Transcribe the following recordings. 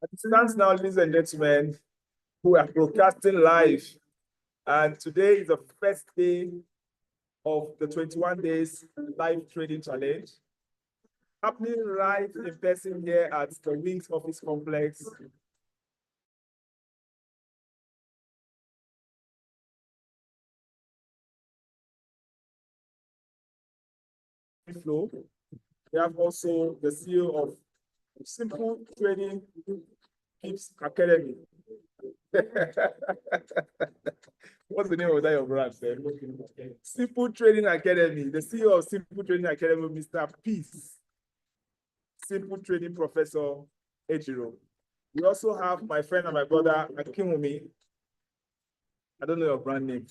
As it stands now, ladies and gentlemen, we are broadcasting live. And today is the first day of the 21 days live trading challenge. Happening right in person here at the Wings Office Complex. Flow. We have also the CEO of Simple Trading Tips Academy. What's the name of that your brand? Simple Trading Academy. The CEO of Simple Trading Academy, Mr. Peace. Simple Trading Professor Ejiro. We also have my friend and my brother Akinwumi. I don't know your brand name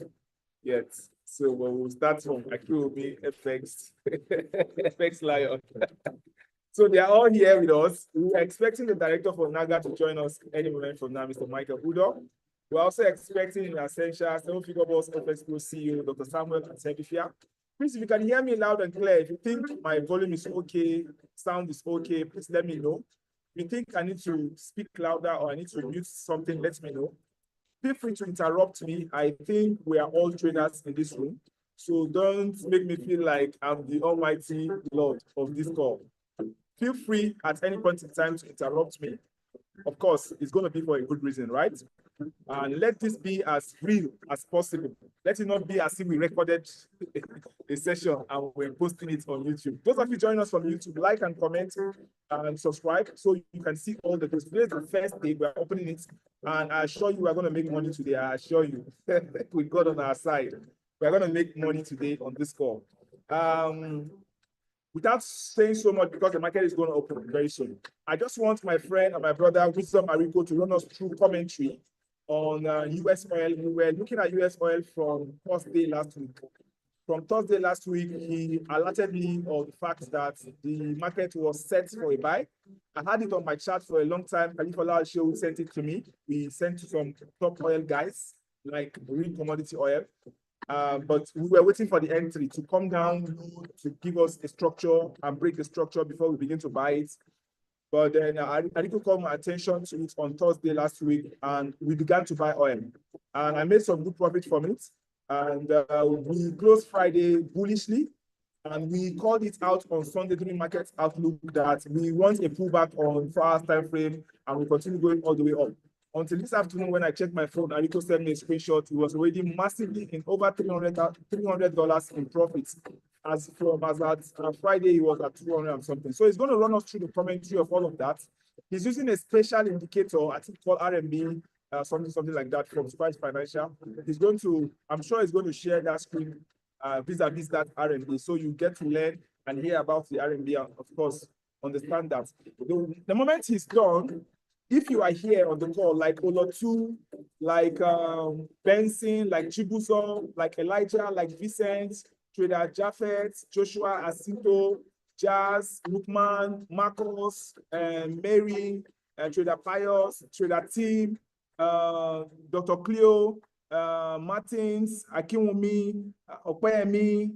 yet. So we'll start from Akinwumi FX, FX Lion. So they are all here with us. We're expecting the director for NAGA to join us any moment from now, Mr. Michael Udo. We're also expecting in Ascensia, seven-figure boss FX Pro CEO, Dr. Samuel Sebifia. Please, if you can hear me loud and clear, if you think my volume is okay, sound is okay, please let me know. If you think I need to speak louder or I need to mute something, let me know. Feel free to interrupt me. I think we are all traders in this room. So don't make me feel like I'm the almighty Lord of this call. Feel free at any point in time to interrupt me. Of course, it's going to be for a good reason, right? And let this be as real as possible. Let it not be as if we recorded a session and we're posting it on YouTube. Those of you joining us from YouTube, like and comment and subscribe so you can see all the things. Today is the first day we're opening it, and I assure you we're going to make money today. I assure you, with God on our side, we're going to make money today on this call. Without saying so much, because the market is going to open very soon, I just want my friend and my brother, Wisdom Mariko, to run us through commentary on US oil. We were looking at US oil from Thursday last week. From Thursday last week, he alerted me of the fact that the market was set for a buy. I had it on my chart for a long time. Khalifa Al sent it to me. We sent to some top oil guys, like real commodity oil. But we were waiting for the entry to come down, to give us a structure and break the structure before we begin to buy it. But then I need to call my attention to it on Thursday last week, and we began to buy oil. And I made some good profit from it. And we closed Friday bullishly, and we called it out on Sunday during market outlook that we want a pullback on 4 hours time frame, and we continue going all the way up. Until this afternoon, when I checked my phone, Aliko sent me a screenshot. It was already massively in over $300 in profits. As at Friday, he was at 200 and something. So he's going to run us through the commentary of all of that. He's using a special indicator, I think called RMB, something like that from Spice Financial. He's going to, I'm sure he's going to share that screen vis-a-vis that RMB. So you get to learn and hear about the RMB, and of course, understand that. The moment he's done, if you are here on the call, like Olotu, like Benson, like Chibuzo, like Elijah, like Vincent, Trader Japheth, Joshua Asinto, Jazz, Lukman, Marcos, Mary, Trader Pius, Trader Tim, Dr. Cleo, Martins, Akinwumi, Opeyemi,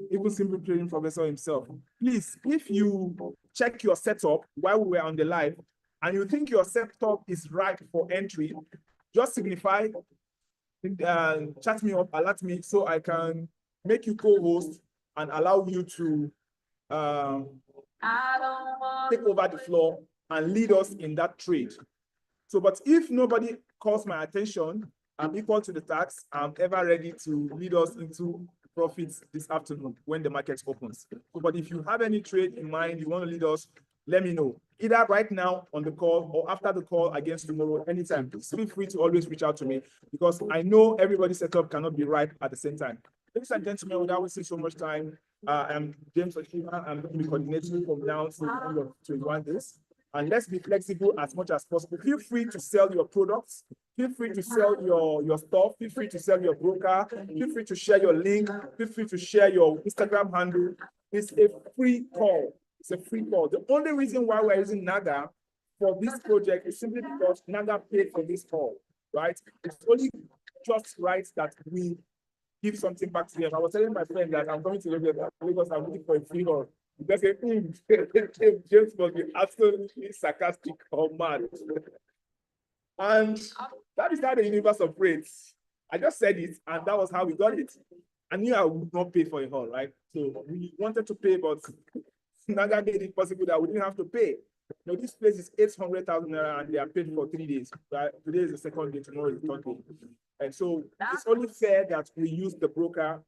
even Simple Trading Professor himself. Please, if you check your setup while we were on the live, and you think your setup is ripe for entry, just signify, chat me up, alert me, so I can make you co-host and allow you to take over the floor and lead us in that trade. So, but if nobody calls my attention, I'm equal to the task. I'm ever ready to lead us into profits this afternoon when the market opens. But if you have any trade in mind, you want to lead us, let me know. Either right now on the call or after the call against tomorrow, anytime. Please feel free to always reach out to me, because I know everybody's setup cannot be right at the same time. Ladies and gentlemen, without wasting so much time, I'm James Oshima. I'm going to be coordinating from now to the end of 21 days. And let's be flexible as much as possible. Feel free to sell your products. Feel free to sell your stuff. Feel free to sell your broker. Feel free to share your link. Feel free to share your Instagram handle. It's a free call. It's a free call. The only reason why we're using NAGA for this project is simply because NAGA paid for this call. right? It's only just right that we give something back to them. I was telling my friend that I'm coming to Lagos, I'm looking for a free hall. Because James must be absolutely sarcastic or mad. And that is how the universe operates. I just said it, and that was how we got it. I knew I would not pay for a hall, right? So we wanted to pay, but Naga made it possible that we didn't have to pay. You know, this place is 800,000 naira, and they are paid for 3 days. Right? Today is the second day, tomorrow is the third day. And so it's only fair that we use the broker.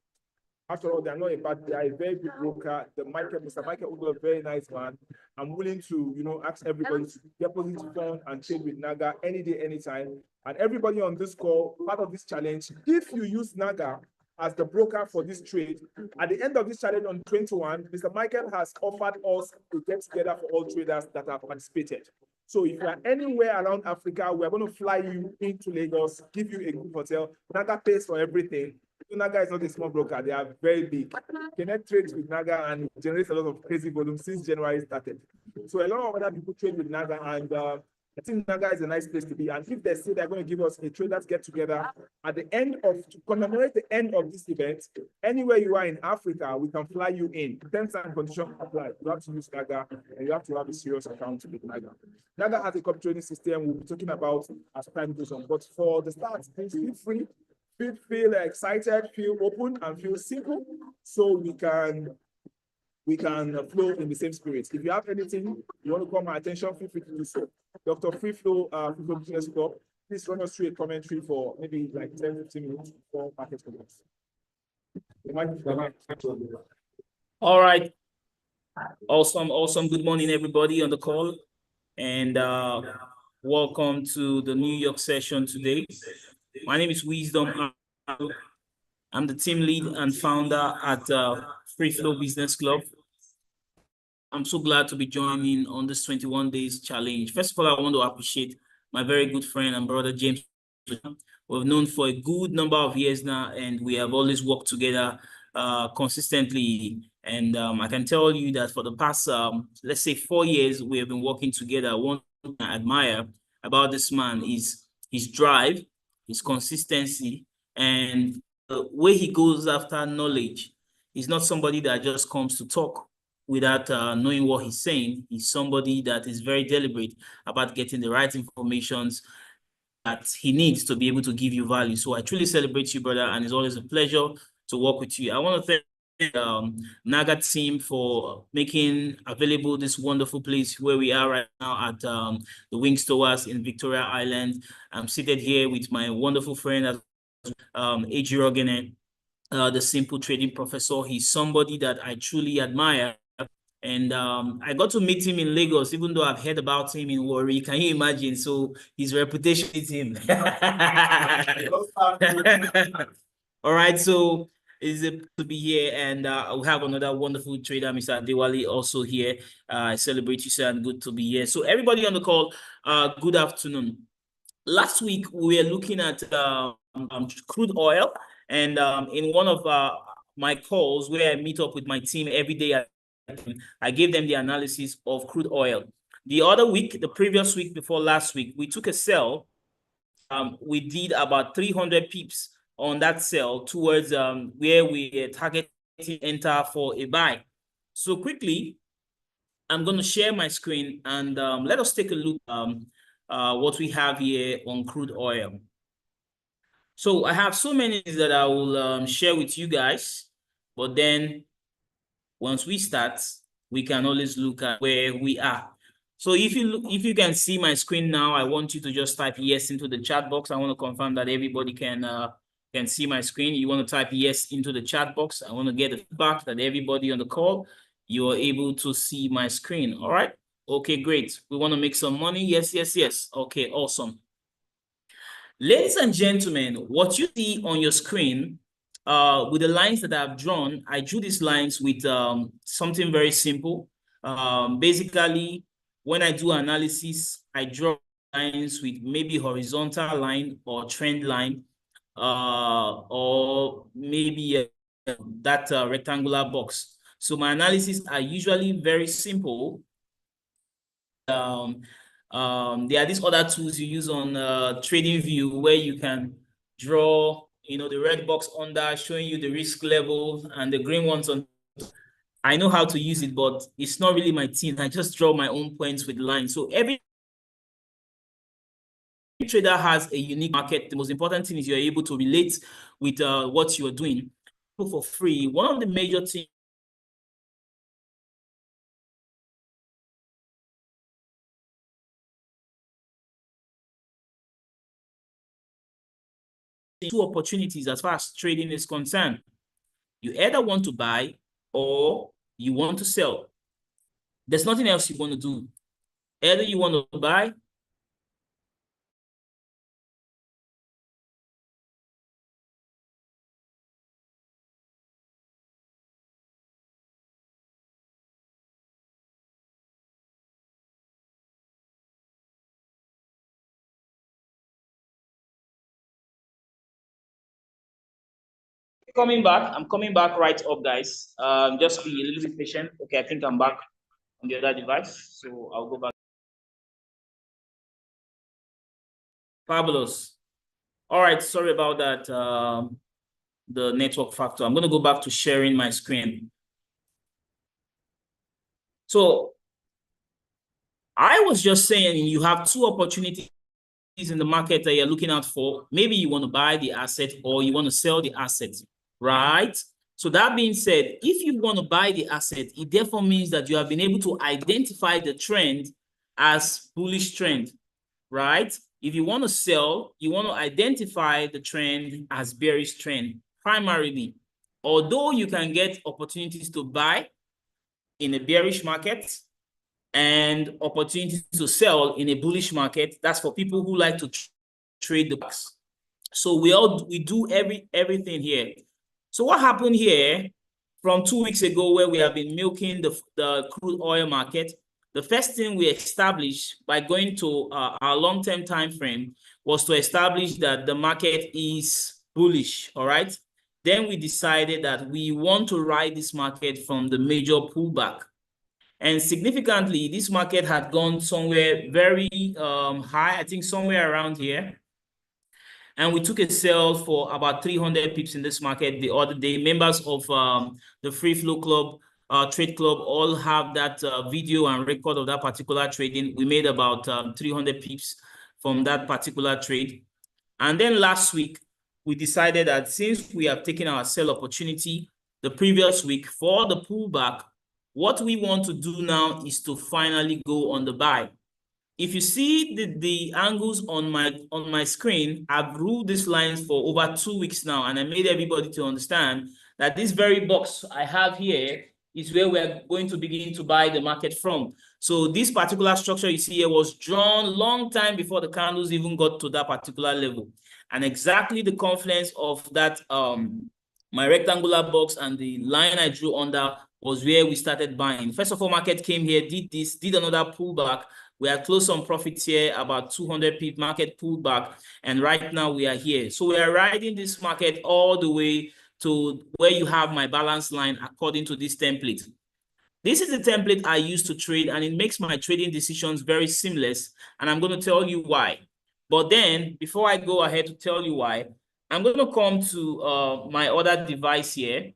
After all, they're not a bad, they are a very good broker. Mr. Michael Ugo, a very nice man. I'm willing to, you know, ask everybody to deposit fund and trade with Naga any day, anytime. And everybody on this call, part of this challenge, if you use Naga as the broker for this trade, at the end of this challenge on 21, Mr. Michael has offered us to get together for all traders that have participated. So if you are anywhere around Africa, we're going to fly you into Lagos, give you a good hotel. Naga pays for everything. Naga is not a small broker, they are very big. Connect trades with Naga and generates a lot of crazy volume since January started. So a lot of other people trade with Naga, and I think Naga is a nice place to be. And if they say they're going to give us a traders get together at the end of, to commemorate the end of this event, anywhere you are in Africa, we can fly you in. Terms and conditions apply. You have to use Naga, and you have to have a serious account with Naga. Naga has a copy trading system we'll be talking about as time goes on. But for the start, please feel free. Feel excited, feel open, and feel simple, so we can flow in the same spirit. If you have anything you want to call my attention, feel free to do so. Dr. Free Flow Business Club, please run us through a commentary for maybe like 10-15 minutes before market comments. All right. Awesome. Good morning, everybody on the call, and welcome to the New York session today. My name is Wisdom. I'm the team lead and founder at Free Flow Business Club. I'm so glad to be joining on this 21 days challenge. First of all, I want to appreciate my very good friend and brother, James. We've known for a good number of years now, and we have always worked together consistently. And I can tell you that for the past, let's say 4 years, we have been working together. One thing I admire about this man is his drive, his consistency, and the way he goes after knowledge. He's not somebody that just comes to talk without knowing what he's saying. He's somebody that is very deliberate about getting the right informations that he needs to be able to give you value. So I truly celebrate you, brother, and it's always a pleasure to work with you. I want to thank Naga team for making available this wonderful place where we are right now at the Wings Towers in Victoria Island. I'm seated here with my wonderful friend, EURUSD, the simple trading professor. He's somebody that I truly admire. And I got to meet him in Lagos, even though I've heard about him in Warri. Can you imagine? So his reputation is him. All right, so it's a to be here, and we have another wonderful trader, Mr. Adewale, also here. I celebrate you, sir, and good to be here. So everybody on the call, good afternoon. Last week we were looking at crude oil, and in one of my calls where I meet up with my team every day, I gave them the analysis of crude oil. The other week, the previous week before last week, we took a sell. We did about 300 pips on that sell towards where we targeted to enter for a buy. So quickly, I'm going to share my screen, and let us take a look what we have here on crude oil. So I have so many that I will share with you guys, but then once we start, we can always look at where we are. So if you can see my screen now, I want you to just type yes into the chat box. I want to confirm that everybody can see my screen. You want to type yes into the chat box. I want to get the feedback that everybody on the call, you are able to see my screen. All right. Okay, great. We want to make some money. Yes. Okay, awesome. Ladies and gentlemen, what you see on your screen with the lines that I've drawn, I drew these lines with something very simple. Basically, when I do analysis, I draw lines with maybe horizontal line or trend line, or maybe that rectangular box. So my analysis are usually very simple. There are these other tools you use on TradingView where you can draw, the red box under showing you the risk level and the green ones on. I know how to use it, but it's not really my thing. I just draw my own points with lines. So every trader has a unique market. The most important thing is you're able to relate with what you're doing for free. One of the major things two opportunities as far as trading is concerned. You either want to buy or you want to sell. There's nothing else you want to do. Either you want to buy coming back. I'm coming back right up, guys. Just be a little bit patient. Okay, I think I'm back on the other device. So I'll go back. Fabulous. All right, sorry about that. The network factor. I'm going to go back to sharing my screen. So I was just saying you have two opportunities in the market that you're looking out for. Maybe you want to buy the asset or you want to sell the asset, right? So that being said, if you want to buy the asset, it therefore means that you have been able to identify the trend as bullish trend, right? If you want to sell, you want to identify the trend as bearish trend primarily. Although you can get opportunities to buy in a bearish market and opportunities to sell in a bullish market, that's for people who like to trade the box. So we do everything here. So what happened here from 2 weeks ago where we have been milking the crude oil market? The first thing we established by going to our long-term time frame was to establish that the market is bullish, all right? Then we decided that we want to ride this market from the major pullback. And significantly, this market had gone somewhere very high, I think somewhere around here. And we took a sell for about 300 pips in this market the other day. Members of the Free Flow Club, Trade Club, all have that video and record of that particular trading. We made about 300 pips from that particular trade. And then last week, we decided that since we have taken our sell opportunity the previous week for the pullback, what we want to do now is to finally go on the buy. If you see the angles on my screen, I've ruled these lines for over 2 weeks now, and I made everybody to understand that this very box I have here is where we're going to begin to buy the market from. So this particular structure you see here was drawn long time before the candles even got to that particular level. And exactly the confluence of that, my rectangular box and the line I drew under was where we started buying. First of all, market came here, did another pullback. We had closed some profits here, about 200 pip market pullback, and right now we are here. So we are riding this market all the way to where you have my balance line according to this template. This is the template I use to trade, and it makes my trading decisions very seamless, and I'm going to tell you why. But then, before I go ahead to tell you why, I'm going to come to my other device here,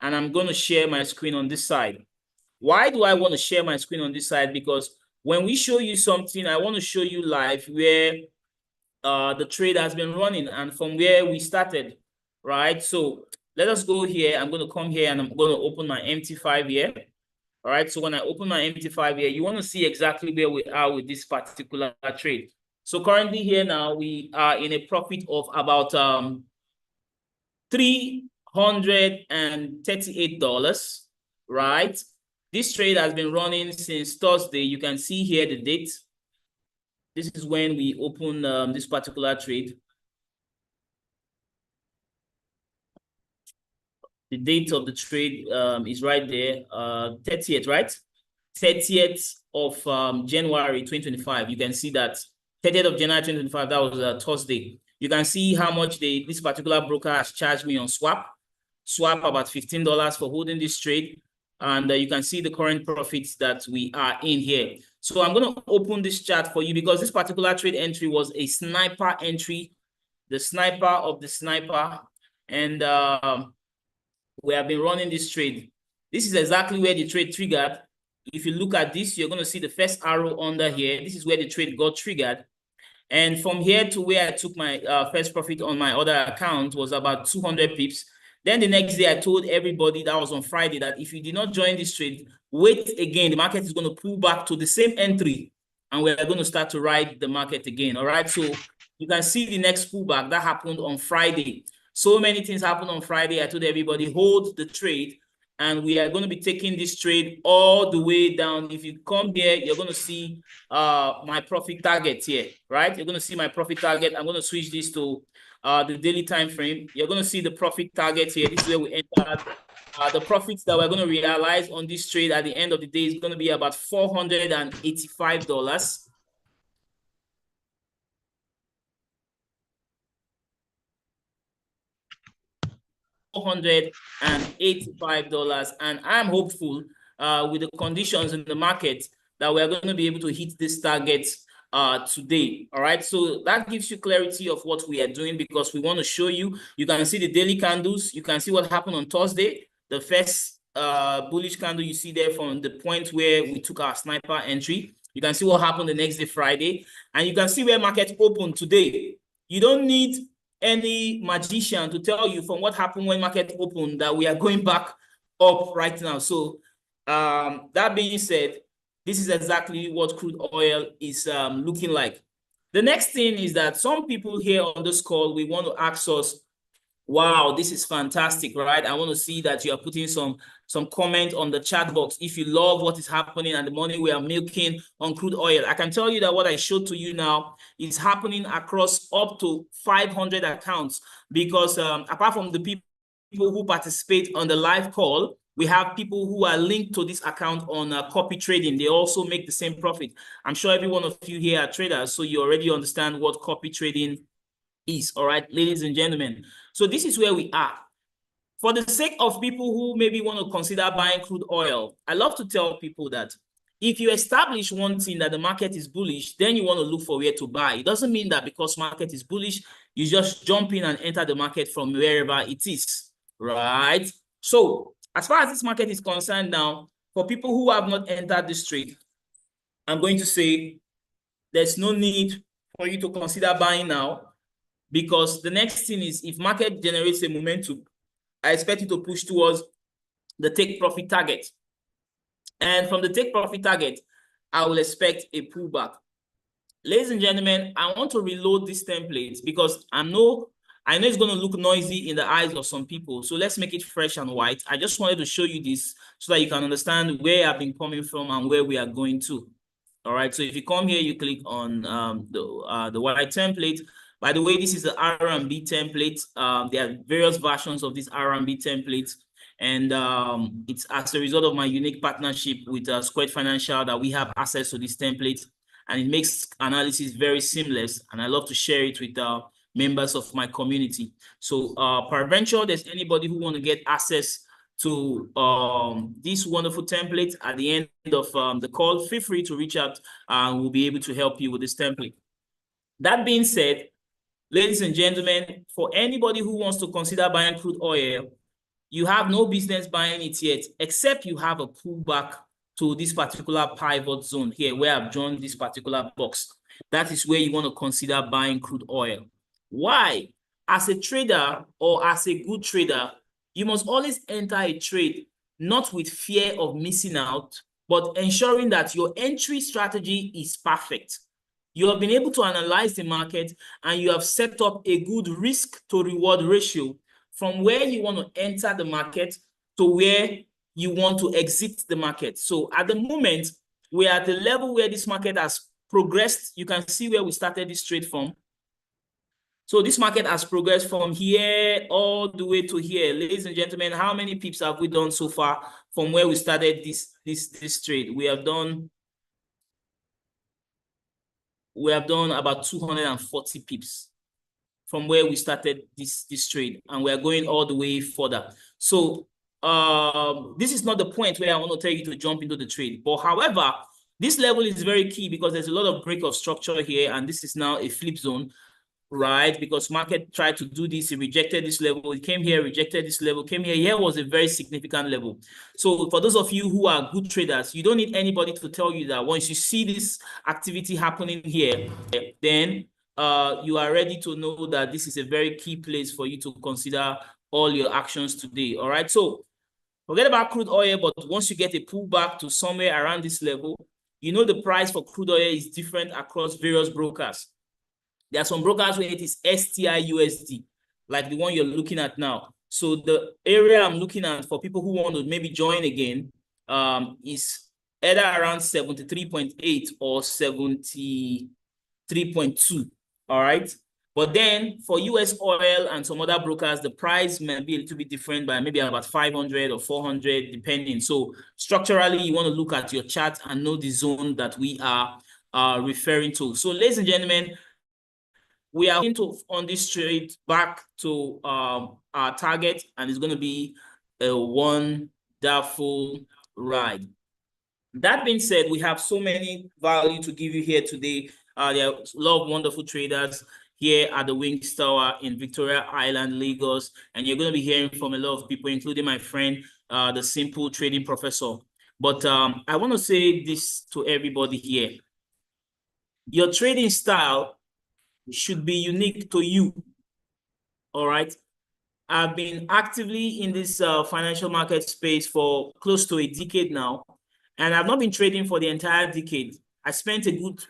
and I'm going to share my screen on this side. Why do I want to share my screen on this side? Because when we show you something, I want to show you live where the trade has been running and from where we started, right? So let us go here. I'm going to come here and I'm going to open my MT5 here. All right, so when I open my MT5 here, you want to see exactly where we are with this particular trade. So currently here now, we are in a profit of about $338, right? This trade has been running since Thursday. You can see here the date. This is when we opened this particular trade. The date of the trade is right there, 30th, right? 30th of January 2025. You can see that 30th of January 2025, that was Thursday. You can see how much this particular broker has charged me on swap about $15 for holding this trade. And you can see the current profits that we are in here. So I'm going to open this chart for you because this particular trade entry was a sniper entry, the sniper of the sniper. And we have been running this trade. This is exactly where the trade triggered. If you look at this, you're going to see the first arrow under here. This is where the trade got triggered. And from here to where I took my first profit on my other account was about 200 pips. Then the next day, I told everybody, that was on Friday, that if you did not join this trade, wait again. The market is going to pull back to the same entry, and we're going to start to ride the market again. All right. So you can see the next pullback that happened on Friday. So many things happened on Friday. I told everybody, hold the trade, and we are going to be taking this trade all the way down. If you come here, you're going to see my profit target here, right? You're going to see my profit target. I'm going to switch this to the daily time frame. You're going to see the profit target here. This is where we entered. The profits that we're going to realize on this trade at the end of the day is going to be about $485. $485, and I'm hopeful with the conditions in the market that we're going to be able to hit this target today. All right, so that gives you clarity of what we are doing because we want to show you. You can see the daily candles. You can see what happened on Thursday. The first bullish candle you see there from the point where we took our sniper entry. You can see what happened the next day, Friday, and you can see where market opened today. You don't need any magician to tell you from what happened when market opened that we are going back up right now. So that being said, this is exactly what crude oil is looking like. The next thing is that some people here on this call, we want to ask us, wow, this is fantastic, right? I want to see that you are putting some comment on the chat box if you love what is happening and the money we are making on crude oil. I can tell you that what I showed to you now is happening across up to 500 accounts because apart from the people who participate on the live call, we have people who are linked to this account on copy trading. They also make the same profit. I'm sure every one of you here are traders, so you already understand what copy trading is. All right, ladies and gentlemen. So this is where we are. For the sake of people who maybe want to consider buying crude oil, I love to tell people that if you establish one thing that the market is bullish, then you want to look for where to buy. It doesn't mean that because market is bullish, you just jump in and enter the market from wherever it is, right? So as far as this market is concerned now, for people who have not entered this trade, I'm going to say there's no need for you to consider buying now. Because the next thing is if market generates a momentum, I expect you to push towards the take profit target. And from the take profit target, I will expect a pullback. Ladies and gentlemen, I want to reload this template because I know it's going to look noisy in the eyes of some people. So let's make it fresh and white. I just wanted to show you this so that you can understand where I've been coming from and where we are going to. All right. So if you come here, you click on the white template. By the way, this is the R&B template. There are various versions of this R&B template. And it's as a result of my unique partnership with Squared Financial that we have access to this template. And it makes analysis very seamless. And I love to share it with members of my community. So peradventure, there's anybody who want to get access to this wonderful template at the end of the call, feel free to reach out and we'll be able to help you with this template. That being said, ladies and gentlemen, for anybody who wants to consider buying crude oil, you have no business buying it yet, except you have a pullback to this particular pivot zone here where I've drawn this particular box. That is where you want to consider buying crude oil. Why? As a trader or as a good trader, you must always enter a trade not with fear of missing out, but ensuring that your entry strategy is perfect. You have been able to analyze the market and you have set up a good risk to reward ratio from where you want to enter the market to where you want to exit the market. So at the moment, we're at the level where this market has progressed. You can see where we started this trade from. So this market has progressed from here all the way to here. Ladies and gentlemen, how many pips have we done so far from where we started this trade? We have done about 240 pips from where we started this trade, and we're going all the way further. So this is not the point where I want to tell you to jump into the trade. But however, This level is very key because there's a lot of break of structure here, and this is now a flip zone, right? Because market tried to do this, it rejected this level, it came here, rejected this level, came here. Here was a very significant level. So for those of you who are good traders, you don't need anybody to tell you that once you see this activity happening here, then you are ready to know that this is a very key place for you to consider all your actions today. All right. So forget about crude oil, but once you get a pullback to somewhere around this level, you know the price for crude oil is different across various brokers. There are some brokers where it is STI-USD, like the one you're looking at now. So the area I'm looking at for people who want to maybe join again is either around 73.8 or 73.2, all right? But then for US oil and some other brokers, the price may be a little bit different by maybe about 500 or 400, depending. So structurally, you want to look at your chart and know the zone that we are referring to. So ladies and gentlemen, we are going to on this trade back to our target, and it's going to be a wonderful ride. That being said, we have so many value to give you here today. There are a lot of wonderful traders here at the Wings Tower in Victoria Island, Lagos, and you're going to be hearing from a lot of people, including my friend, the Simple Trading Professor. But I want to say this to everybody here. Your trading style should be unique to you. All right. I've been actively in this financial market space for close to a decade now, and I've not been trading for the entire decade. I spent a good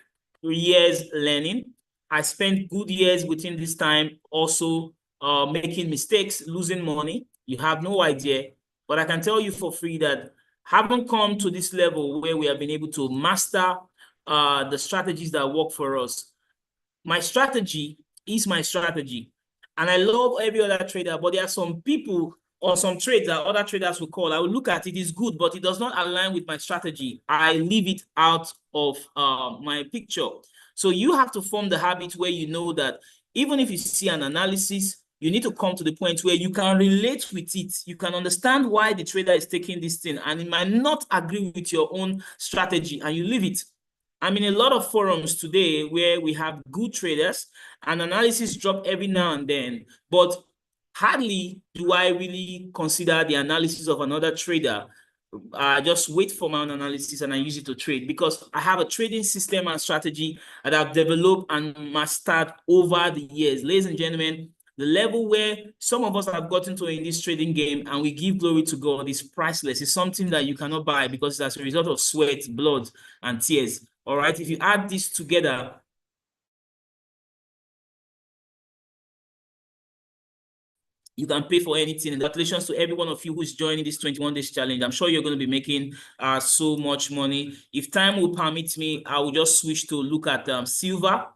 years learning. I spent good years within this time also making mistakes, losing money. You have no idea, but I can tell you for free that haven't come to this level where we have been able to master the strategies that work for us. My strategy is my strategy. And I love every other trader, but there are some people or some trades that other traders will call. I will look at it, is good, but it does not align with my strategy. I leave it out of my picture. So you have to form the habit where you know that even if you see an analysis, you need to come to the point where you can relate with it. You can understand why the trader is taking this thing, and it might not agree with your own strategy, and you leave it. I'm in a lot of forums today where we have good traders and analysis drop every now and then, but hardly do I really consider the analysis of another trader. I just wait for my own analysis and I use it to trade because I have a trading system and strategy that I've developed and mastered over the years. Ladies and gentlemen, the level where some of us have gotten to in this trading game and we give glory to God is priceless. It's something that you cannot buy because it's as a result of sweat, blood, and tears. All right, if you add this together, you can pay for anything. And congratulations to every one of you who's joining this 21 days challenge. I'm sure you're going to be making so much money. If time will permit me, I will just switch to look at silver,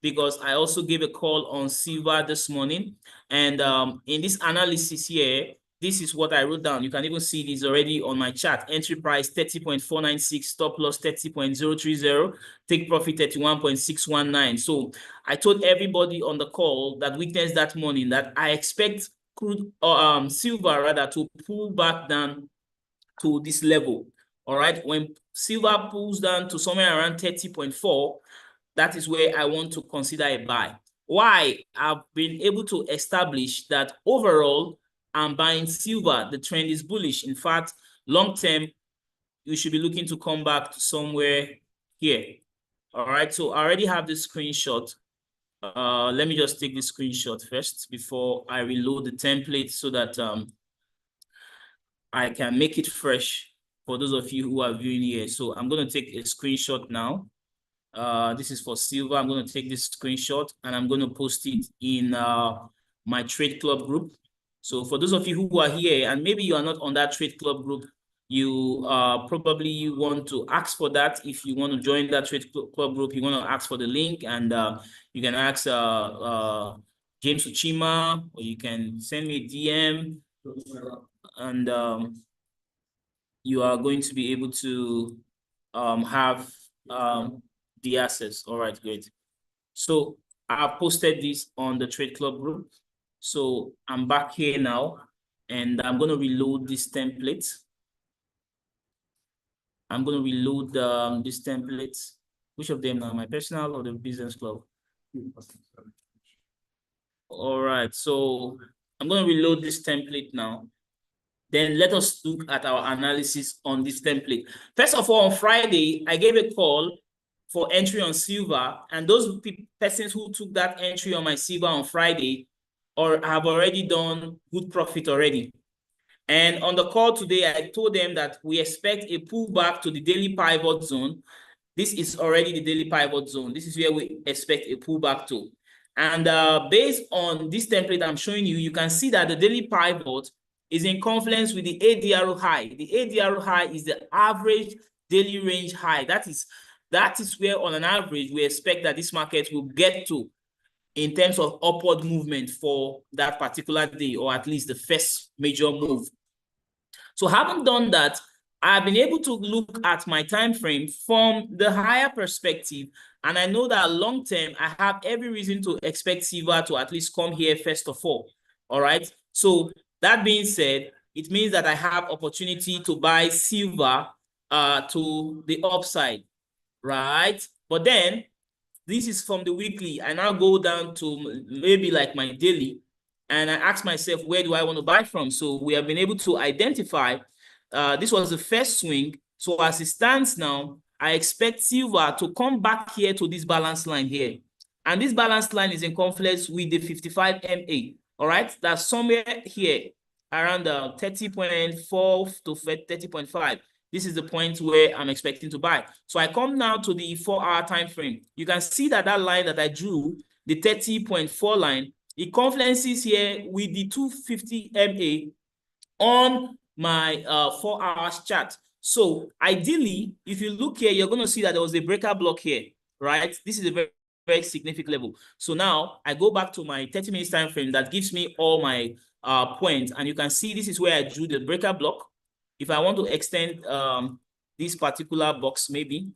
because I also gave a call on silver this morning. And in this analysis here, this is what I wrote down. You can even see this already on my chart. Entry price 30.496, stop loss 30.030, take profit 31.619. So I told everybody on the call that witnessed that morning that I expect crude or silver rather to pull back down to this level. All right. When silver pulls down to somewhere around 30.4, that is where I want to consider a buy. Why? I've been able to establish that overall, I'm buying silver. The trend is bullish. In fact, long term, you should be looking to come back to somewhere here. All right. So I already have this screenshot. Let me just take this screenshot first before I reload the template so that I can make it fresh for those of you who are viewing here. So I'm going to take a screenshot now. This is for silver. I'm going to take this screenshot and I'm going to post it in my trade club group. So for those of you who are here and maybe you are not on that trade club group, you probably want to ask for that. If you want to join that trade club group, you want to ask for the link, and you can ask James Uchima, or you can send me a DM, and you are going to be able to have the access. All right, great. So I posted this on the trade club group. So I'm back here now, and I'm going to reload this template. I'm going to reload this template. Which of them now, my personal or the business club? All right, so I'm going to reload this template now. Then let us look at our analysis on this template. First of all, on Friday, I gave a call for entry on silver, and those persons who took that entry on my silver on Friday or have already done good profit already. And on the call today, I told them that we expect a pullback to the daily pivot zone. This is already the daily pivot zone. This is where we expect a pullback to. And based on this template I'm showing you, you can see that the daily pivot is in confluence with the ADR high. The ADR high is the average daily range high. That is where on an average, we expect that this market will get to in terms of upward movement for that particular day, or at least the first major move. So having done that, I've been able to look at my time frame from the higher perspective, and I know that long term, I have every reason to expect silver to at least come here first of all. All right. So that being said, it means that I have opportunity to buy silver to the upside, right? But then this is from the weekly. I now go down to maybe like my daily, and I ask myself, where do I want to buy from? So we have been able to identify, this was the first swing. So as it stands now, I expect silver to come back here to this balance line here. And this balance line is in confluence with the 55 MA. All right, that's somewhere here around 30.4 to 30.5. This is the point where I'm expecting to buy. So I come now to the 4-hour time frame. You can see that that line that I drew, the 30.4 line, it confluences here with the 250 MA on my 4 hours chart. So ideally, if you look here, you're going to see that there was a breaker block here, right? This is a very, very significant level. So now I go back to my 30 minutes time frame that gives me all my points, and you can see this is where I drew the breaker block. If I want to extend this particular box, maybe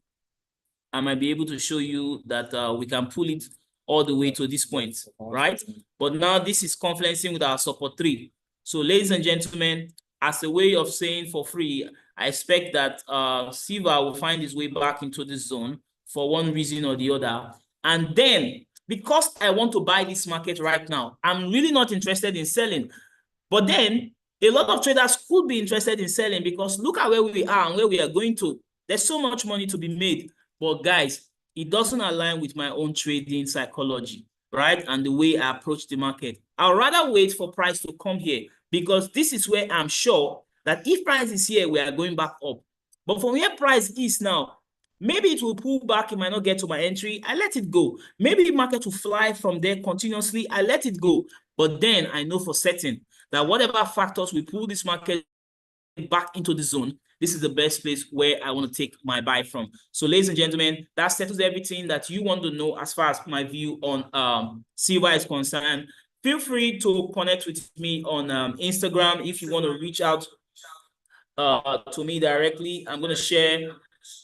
I might be able to show you that we can pull it all the way to this point, right? But now this is confluencing with our support 3. So ladies and gentlemen, as a way of saying for free, I expect that silver will find its way back into this zone for one reason or the other. And then, because I want to buy this market right now, I'm really not interested in selling. But then, a lot of traders could be interested in selling, because look at where we are and where we are going to. There's so much money to be made. But guys, it doesn't align with my own trading psychology, right? And the way I approach the market. I'd rather wait for price to come here, because this is where I'm sure that if price is here, we are going back up. But from where price is now, maybe it will pull back, it might not get to my entry, I let it go. Maybe the market will fly from there continuously, I let it go. But then I know for certain that whatever factors will pull this market back into the zone, this is the best place where I want to take my buy from. So ladies and gentlemen, that settles everything that you want to know as far as my view on silver is concerned. Feel free to connect with me on Instagram if you want to reach out to me directly. I'm going to share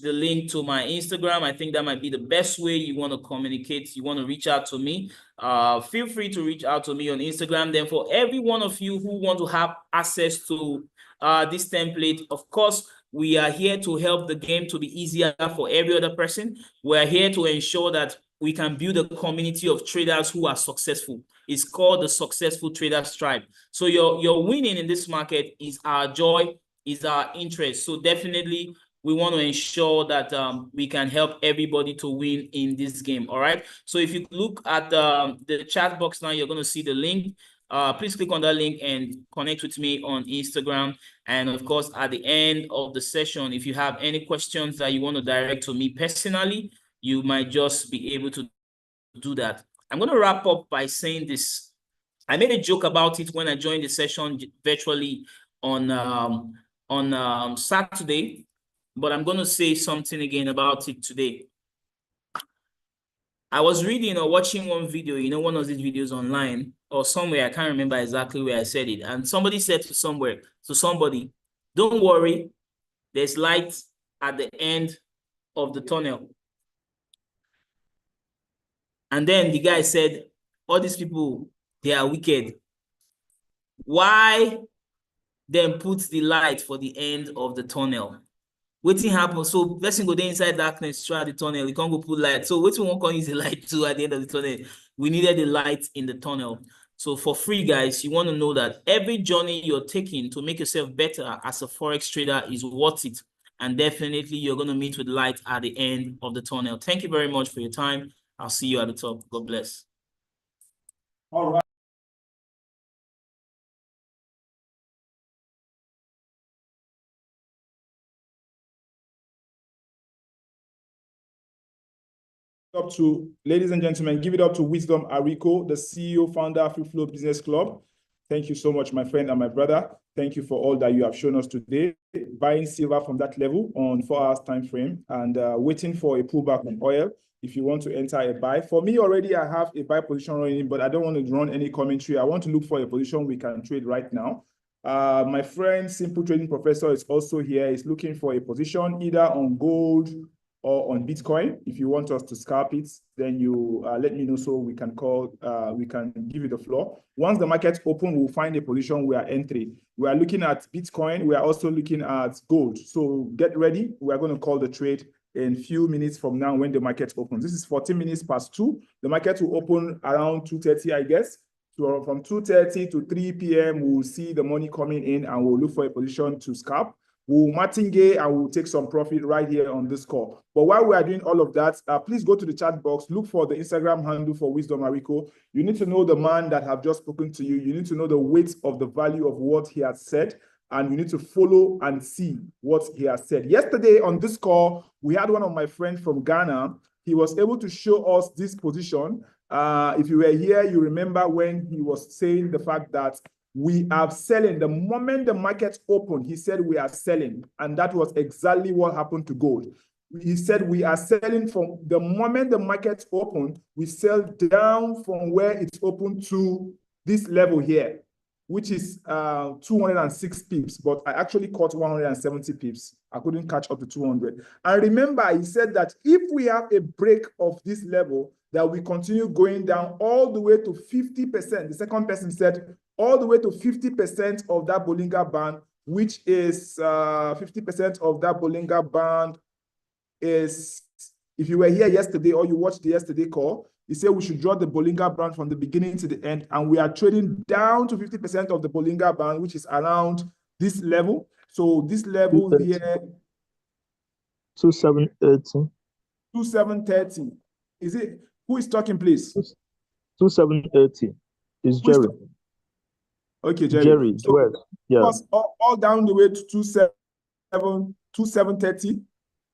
the link to my Instagram. I think that might be the best way you want to communicate. You want to reach out to me. Feel free to reach out to me on Instagram. Then for every one of you who want to have access to this template, of course, we are here to help the game to be easier for every other person. We're here to ensure that we can build a community of traders who are successful. It's called the Successful Traders Tribe. So your winning in this market is our joy, is our interest. So definitely, we want to ensure that we can help everybody to win in this game. All right. So if you look at the chat box now, you're going to see the link. Please click on that link and connect with me on Instagram. And of course, at the end of the session, if you have any questions that you want to direct to me personally, you might just be able to do that. I'm going to wrap up by saying this. I made a joke about it when I joined the session virtually on Saturday, but I'm going to say something again about it today. I was reading or watching one video, one of these videos online or somewhere, I can't remember exactly where I said it. And somebody said to somebody, don't worry, there's light at the end of the tunnel. And then the guy said, all these people, they are wicked. Why then put the light for the end of the tunnel? wetin happen? So person go dey inside darkness throughout the tunnel. You can't go put light. So wetin we wan come use the light do at the end of the tunnel? We needed the light in the tunnel. So for free, guys, you want to know that every journey you're taking to make yourself better as a forex trader is worth it. And definitely you're going to meet with light at the end of the tunnel. Thank you very much for your time. I'll see you at the top. God bless. All right. Up to, ladies and gentlemen, give it up to Wisdom Arico, the CEO, founder of Free Flow Business Club. Thank you so much, my friend and my brother. Thank you for all that you have shown us today. Buying silver from that level on 4 hours time frame and waiting for a pullback on oil. If you want to enter a buy, for me already, I have a buy position running, but I don't want to run any commentary. I want to look for a position we can trade right now. My friend, Simple Trading Professor, is also here. He's looking for a position either on gold or on Bitcoin. If you want us to scalp it, then you let me know so we can we can give you the floor. Once the market's open, we'll find a position we are entering. We are looking at Bitcoin. We are also looking at gold. So get ready. We are going to call the trade in a few minutes from now when the market opens. This is 14 minutes past 2. The market will open around 2:30, I guess. So from 2:30 to 3 p.m., we'll see the money coming in and we'll look for a position to scalp. We'll martingale and we'll take some profit right here on this call. But while we are doing all of that, please go to the chat box, look for the Instagram handle for Wisdom Arico. You need to know the man that have just spoken to you. You need to know the weight of the value of what he has said, and you need to follow and see what he has said. Yesterday on this call, we had one of my friends from Ghana. He was able to show us this position. If you were here, you remember when he was saying the fact that we are selling. The moment the market opened, he said we are selling. And that was exactly what happened to gold. He said we are selling from the moment the market opened, we sell down from where it's open to this level here, which is 206 pips, but I actually caught 170 pips. I couldn't catch up to 200. And remember, he said that if we have a break of this level, that we continue going down all the way to 50%. The second person said all the way to 50% of that Bollinger Band, which is 50% of that Bollinger Band is, if you were here yesterday or you watched the yesterday call, he said we should draw the Bollinger Band from the beginning to the end, and we are trading down to 50% of the Bollinger Band, which is around this level. So this level here, 2730. 2730. Is it, who is talking, please? 2730 is Jerry. Okay, Jerry. Jerry, so yeah. All down the way to 2730.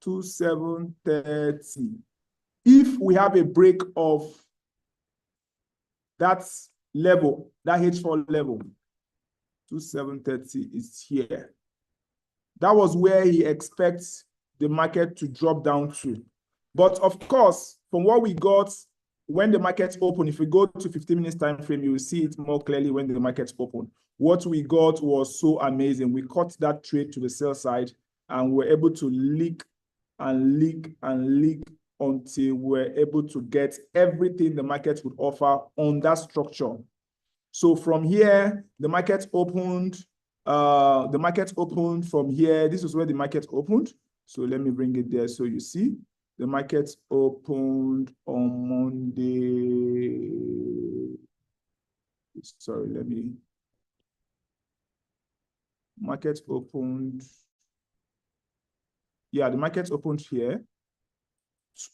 2730. If we have a break of that level, that H4 level, 2730 is here. That was where he expects the market to drop down to. But of course, from what we got when the market's open, if we go to 15 minutes time frame, you will see it more clearly when the market's open. What we got was so amazing. We caught that trade to the sell side and we're able to leak and leak and leak until we're able to get everything the market would offer on that structure. So from here, the market opened. From here. This is where the market opened. So let me bring it there so you see. The market opened on Monday. Sorry, market opened. Yeah, the market opened here,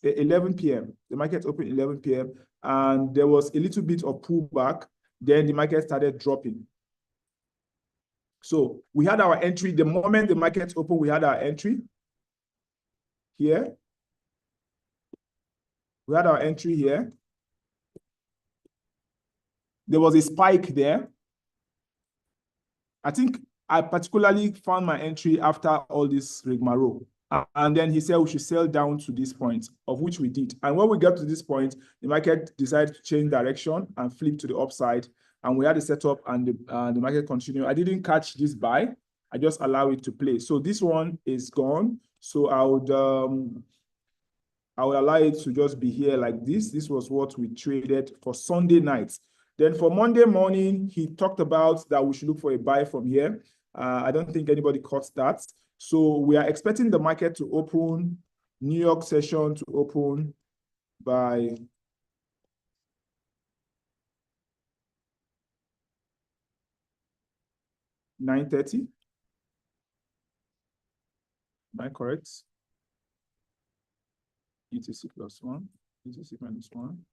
11 p.m. The market opened 11 p.m. and there was a little bit of pullback. Then the market started dropping. So we had our entry. The moment the market opened, we had our entry here. We had our entry here. There was a spike there. I think I particularly found my entry after all this rigmarole. And then he said we should sell down to this point, of which we did. And when we got to this point, the market decided to change direction and flip to the upside. And we had a setup and the market continued. I didn't catch this buy. I just allow it to play. So this one is gone. So I would allow it to just be here like this. This was what we traded for Sunday night. Then for Monday morning, he talked about that we should look for a buy from here. I don't think anybody caught that. So we are expecting the market to open, New York session to open by 9:30. Am I correct? ETC plus 1, ETC minus 1.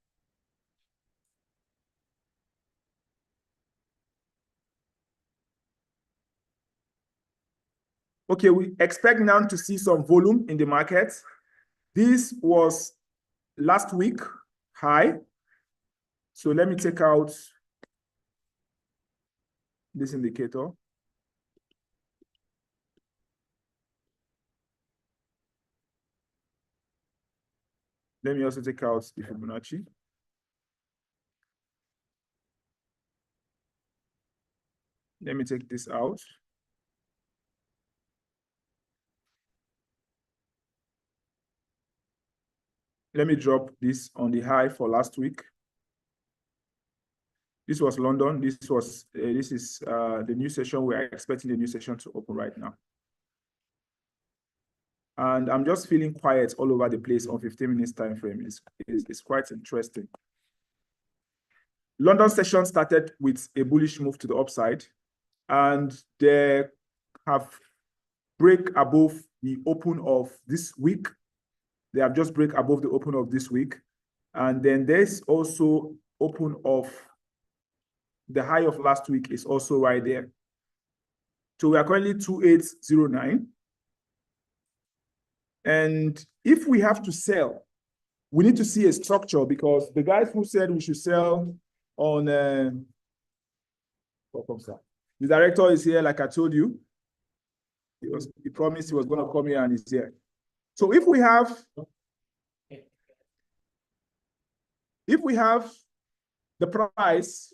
Okay, we expect now to see some volume in the market. This was last week high. So let me take out this indicator. Let me also take out the Fibonacci. Let me take this out. Let me drop this on the high for last week. This was London. This is the new session. We are expecting the new session to open right now. And I'm just feeling quiet all over the place on 15 minutes time frame. It's quite interesting. London session started with a bullish move to the upside, and they have break above the open of this week. They have just break above the open of this week. And then there's also open of the high of last week is also right there. So we are currently 2809. And if we have to sell, we need to see a structure, because the guys who said we should sell on the director is here, like I told you. He promised he was going to come here, and he's here. So if we have the price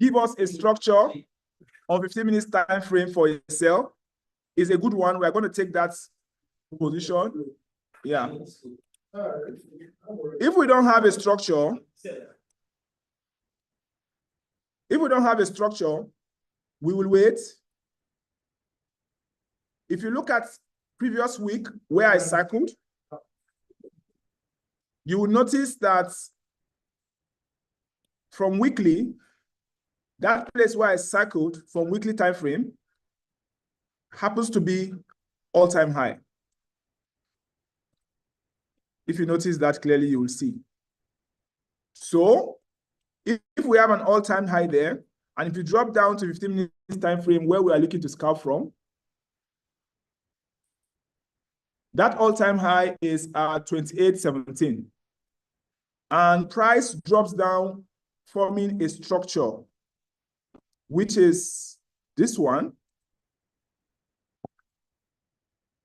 give us a structure on 15 minutes time frame for a sell, is a good one. We're going to take that position. Yeah. If we don't have a structure, we will wait. If you look at previous week where I cycled, you will notice that from weekly, that place where I cycled from weekly time frame happens to be all-time high. If you notice that clearly, you will see. So if we have an all-time high there, and if you drop down to 15 minutes time frame where we are looking to scalp from, that all-time high is 28.17. And price drops down, forming a structure, which is this one,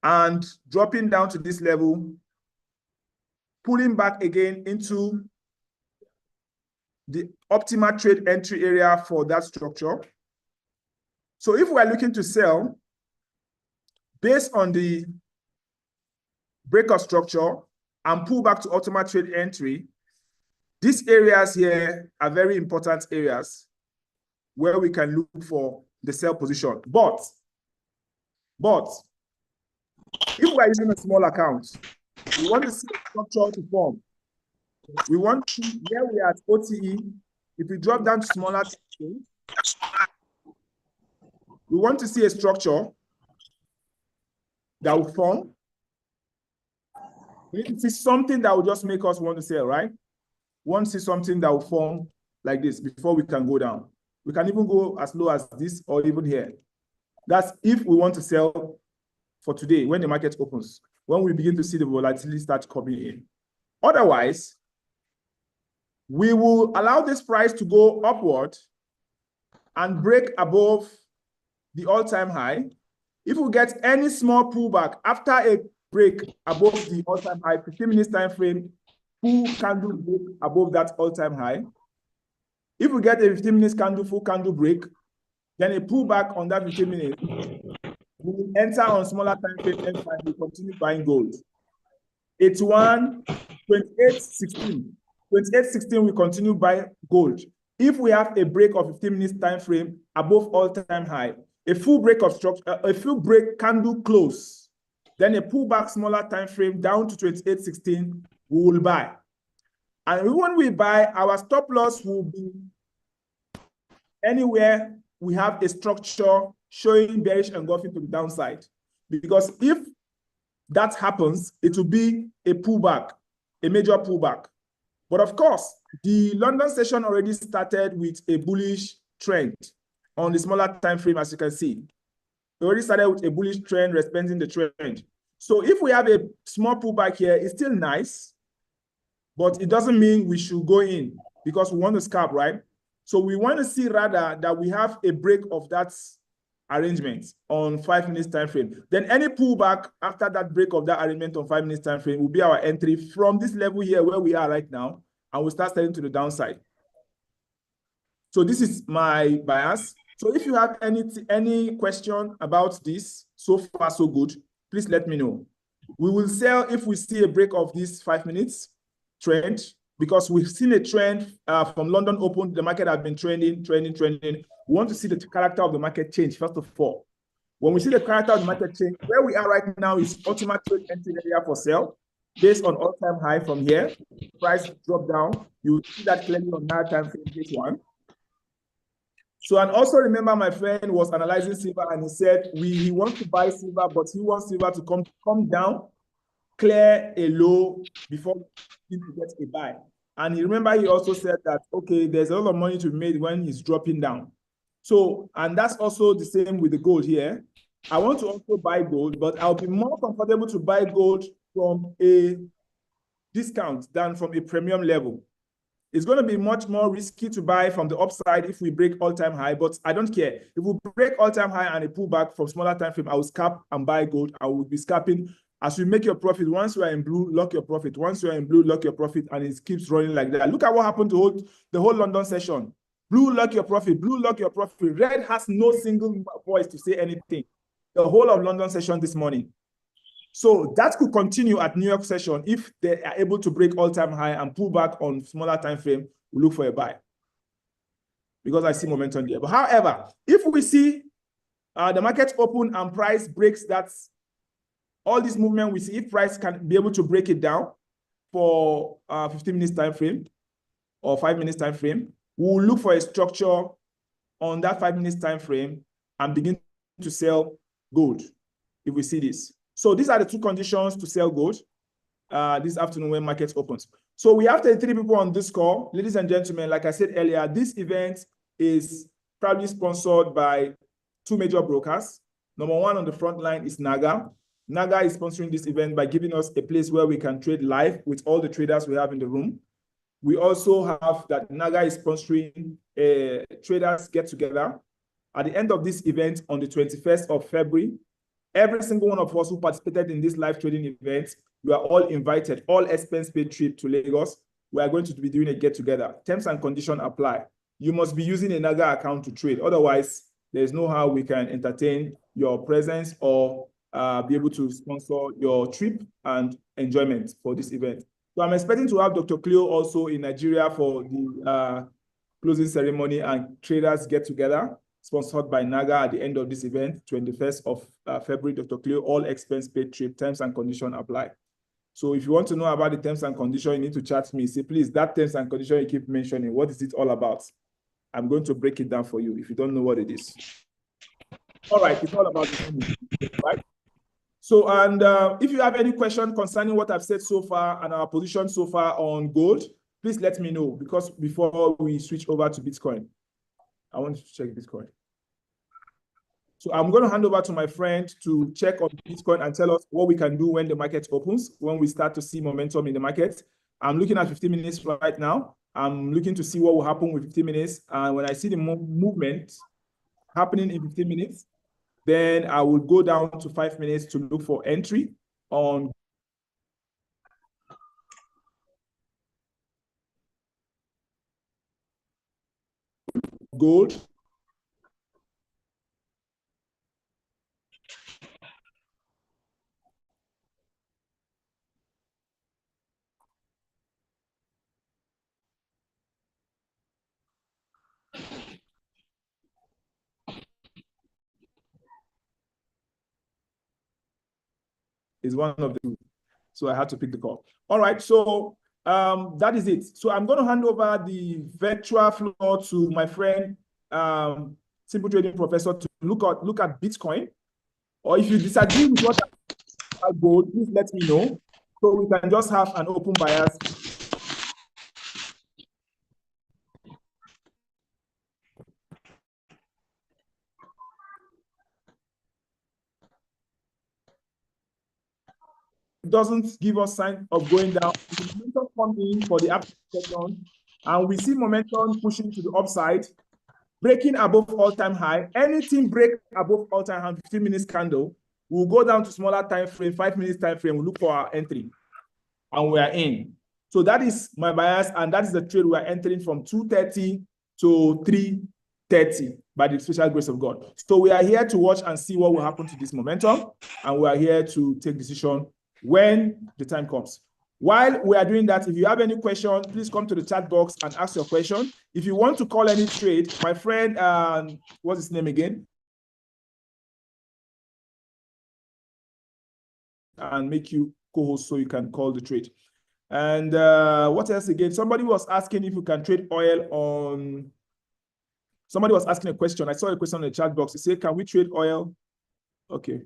and dropping down to this level, pulling back again into the optimal trade entry area for that structure. So if we're looking to sell based on the breakout structure and pull back to optimal trade entry, these areas here are very important areas where we can look for the sell position. But if we're using a small account, we want to see a structure to form. We want to, where we are at OTE, if we drop down to smaller, we want to see a structure that will form. We need to see something that will just make us want to sell, right? We want to see something that will form like this before we can go down. We can even go as low as this or even here. That's if we want to sell for today when the market opens, when we begin to see the volatility start coming in. Otherwise, we will allow this price to go upward and break above the all-time high. If we get any small pullback after a break above the all-time high, 15 minutes time frame, full candle break above that all-time high. If we get a 15 minutes candle, full candle break, then a pullback on that 15 minutes, we will enter on smaller time frame and we continue buying gold. 81, 28, 16. 28, 16, we continue buying gold. if we have a break of 15 minutes time frame above all-time high, a full break of structure, a full break candle close, then a pullback smaller time frame down to 28.16, we will buy. And when we buy, our stop loss will be anywhere we have a structure showing bearish engulfing to the downside. Because if that happens, it will be a pullback, a major pullback. But of course, the London session already started with a bullish trend on the smaller time frame, as you can see. It already started with a bullish trend, respecting the trend. So if we have a small pullback here, it's still nice, but it doesn't mean we should go in because we want to scalp, right? So we want to see rather that we have a break of that arrangement on 5 minutes time frame. Then any pullback after that break of that arrangement on 5 minutes time frame will be our entry from this level here where we are right now, and we'll start selling to the downside. So this is my bias. So if you have any question about this, so far so good, please let me know. We will sell if we see a break of this 5 minutes trend, because we've seen a trend from London Open. The market has been trending. We want to see the character of the market change, first of all. When we see the character of the market change, where we are right now is ultimate trade entry area for sale, based on all-time high from here. Price drop down. You will see that clearly on that time frame, this one. So, and also remember, my friend was analyzing silver, and he said he wants to buy silver, but he wants silver to come down, clear a low before he gets a buy. And you remember, he also said that, okay, there's a lot of money to be made when he's dropping down. So, and that's also the same with the gold here. I want to also buy gold, but I'll be more comfortable to buy gold from a discount than from a premium level. It's going to be much more risky to buy from the upside if we break all-time high, but I don't care. If we break all-time high and a pullback from smaller time frame, I will scalp and buy gold. I will be scalping. As you make your profit, once you are in blue, lock your profit. Once you are in blue, lock your profit, and it keeps running like that. Look at what happened to the whole London session. Blue, lock your profit. Blue, lock your profit. Red has no single voice to say anything. The whole of London session this morning. So that could continue at New York session if they are able to break all-time high and pull back on smaller time frame. We look for a buy because I see momentum there. But however, if we see the market open and price breaks that, all this movement we see, if price can be able to break it down for 15 minutes time frame or 5 minutes time frame, we will look for a structure on that 5 minutes time frame and begin to sell gold if we see this. So these are the two conditions to sell gold this afternoon when market opens. So we have 33 people on this call. Ladies and gentlemen, like I said earlier, this event is proudly sponsored by two major brokers. Number one on the front line is Naga. Naga is sponsoring this event by giving us a place where we can trade live with all the traders we have in the room. We also have that Naga is sponsoring a traders get together at the end of this event on the 21st of February. Every single one of us who participated in this live trading event, you are all invited, all expense paid trip to Lagos. We are going to be doing a get together. Terms and conditions apply. You must be using a Naga account to trade. Otherwise, there's no how we can entertain your presence or be able to sponsor your trip and enjoyment for this event. So I'm expecting to have Dr. Cleo also in Nigeria for the closing ceremony and traders get together, sponsored by Naga at the end of this event, 21st of February, Dr. Cleo, all expense paid trip, terms and conditions apply. So if you want to know about the terms and conditions, you need to chat me. Say, please, that terms and condition you keep mentioning, what is it all about? I'm going to break it down for you if you don't know what it is. All right, it's all about the money, right? So, and if you have any question concerning what I've said so far and our position so far on gold, please let me know, because before we switch over to Bitcoin, I want to check Bitcoin. So I'm going to hand over to my friend to check on Bitcoin and tell us what we can do when the market opens, when we start to see momentum in the market. I'm looking at 15 minutes right now. I'm looking to see what will happen with 15 minutes. And when I see the movement happening in 15 minutes, then I will go down to 5 minutes to look for entry on gold. is one of the two. So I had to pick the call. All right, so that is it. So I'm going to hand over the virtual floor to my friend, Simple Trading Professor, to look at Bitcoin. Or if you disagree with what I go, please let me know, so we can just have an open bias. Doesn't give us sign of going down. The momentum comes in for the after session, and we see momentum pushing to the upside, breaking above all-time high. Anything break above all-time high, 15 minutes candle, we'll go down to smaller time frame, 5 minutes time frame. We'll look for our entry, and we are in. So that is my bias, and that is the trade we are entering from 2:30 to 3:30 by the special grace of God. So we are here to watch and see what will happen to this momentum, and we are here to take decision when the time comes. While we are doing that, if you have any question, please come to the chat box and ask your question. If you want to call any trade, my friend, what's his name again? And make you co-host so you can call the trade. And what else again? Somebody was asking if you can trade oil on... Somebody was asking a question. I saw a question on the chat box. He said, can we trade oil? Okay.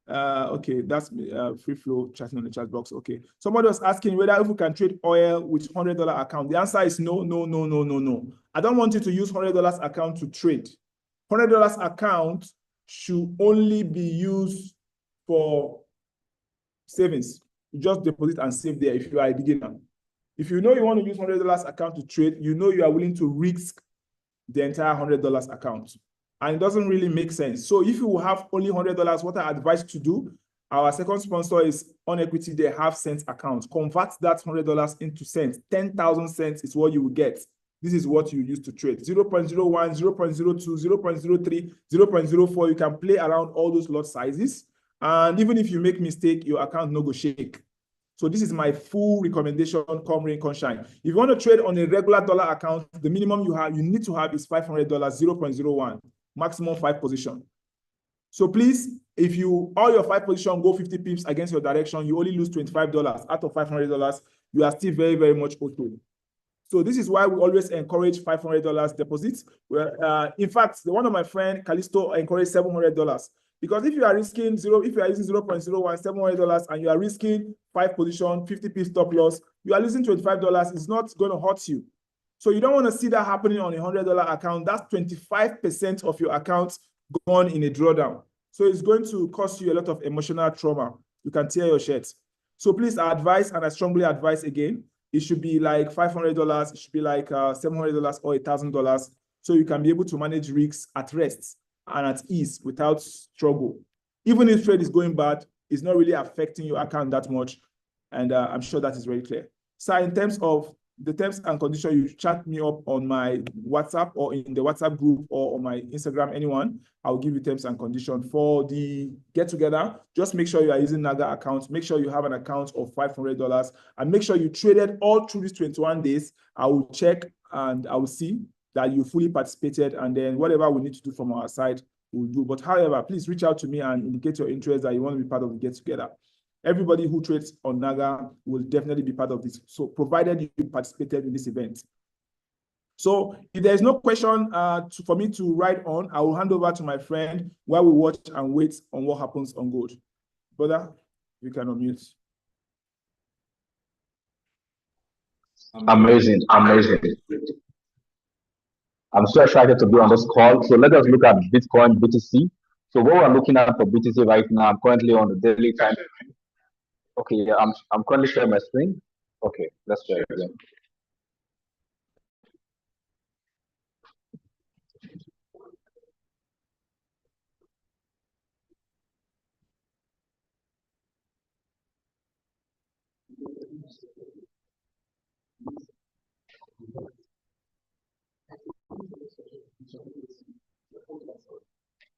Okay, that's free flow chatting on the chat box. Okay. Somebody was asking whether if we can trade oil with $100 account. The answer is no, no, no, no, no, no. I don't want you to use $100 account to trade. $100 account should only be used for savings. You just deposit and save there if you are a beginner. If you know you want to use $100 account to trade, you know you are willing to risk the entire $100 account. And it doesn't really make sense. So if you have only $100, what I advise to do, our second sponsor is On Equity, they have cents account. Convert that $100 into cents. 10,000 cents is what you will get. This is what you use to trade. 0.01, 0.02, 0.03, 0.04. You can play around all those lot sizes. And even if you make mistake, your account no go shake. So this is my full recommendation, come rain, come shine. If you want to trade on a regular dollar account, the minimum you need to have is $500, 0.01. Maximum 5 position. So please, if all your 5 position go 50 pips against your direction, you only lose $25 out of $500. You are still very, very much okay. So this is why we always encourage $500 deposits. In fact, one of my friend Callisto encouraged $700 because if you are risking if you are using 0.01, $700, and you are risking 5 position, 50 pips stop loss, you are losing $25. It's not going to hurt you. So you don't want to see that happening on a $100 account. That's 25% of your account gone in a drawdown. So it's going to cost you a lot of emotional trauma. You can tear your shirt. So please, I advise, and I strongly advise again, it should be like $500. It should be like $700 or $1,000. So you can be able to manage risks at rest and at ease without struggle. Even if trade is going bad, it's not really affecting your account that much. And I'm sure that is very clear. So in terms of the terms and conditions, you chat me up on my WhatsApp or in the WhatsApp group or on my Instagram, anyone. I'll give you terms and conditions for the get together. Just make sure you are using Naga accounts. Make sure you have an account of $500 and make sure you traded all through these 21 days. I will check and I will see that you fully participated, and then whatever we need to do from our side, we'll do. But however, please reach out to me and indicate your interest that you want to be part of the get together. Everybody who trades on Naga will definitely be part of this. So provided you participated in this event. So if there's no question for me to write on, I will hand over to my friend while we watch and wait on what happens on gold. Brother, you can unmute. Amazing, amazing. I'm so excited to be on this call. So let us look at Bitcoin, BTC. So what we're looking at for BTC right now, I'm currently on the daily time. Okay, yeah, I'm currently sharing my screen. Okay, let's share it again.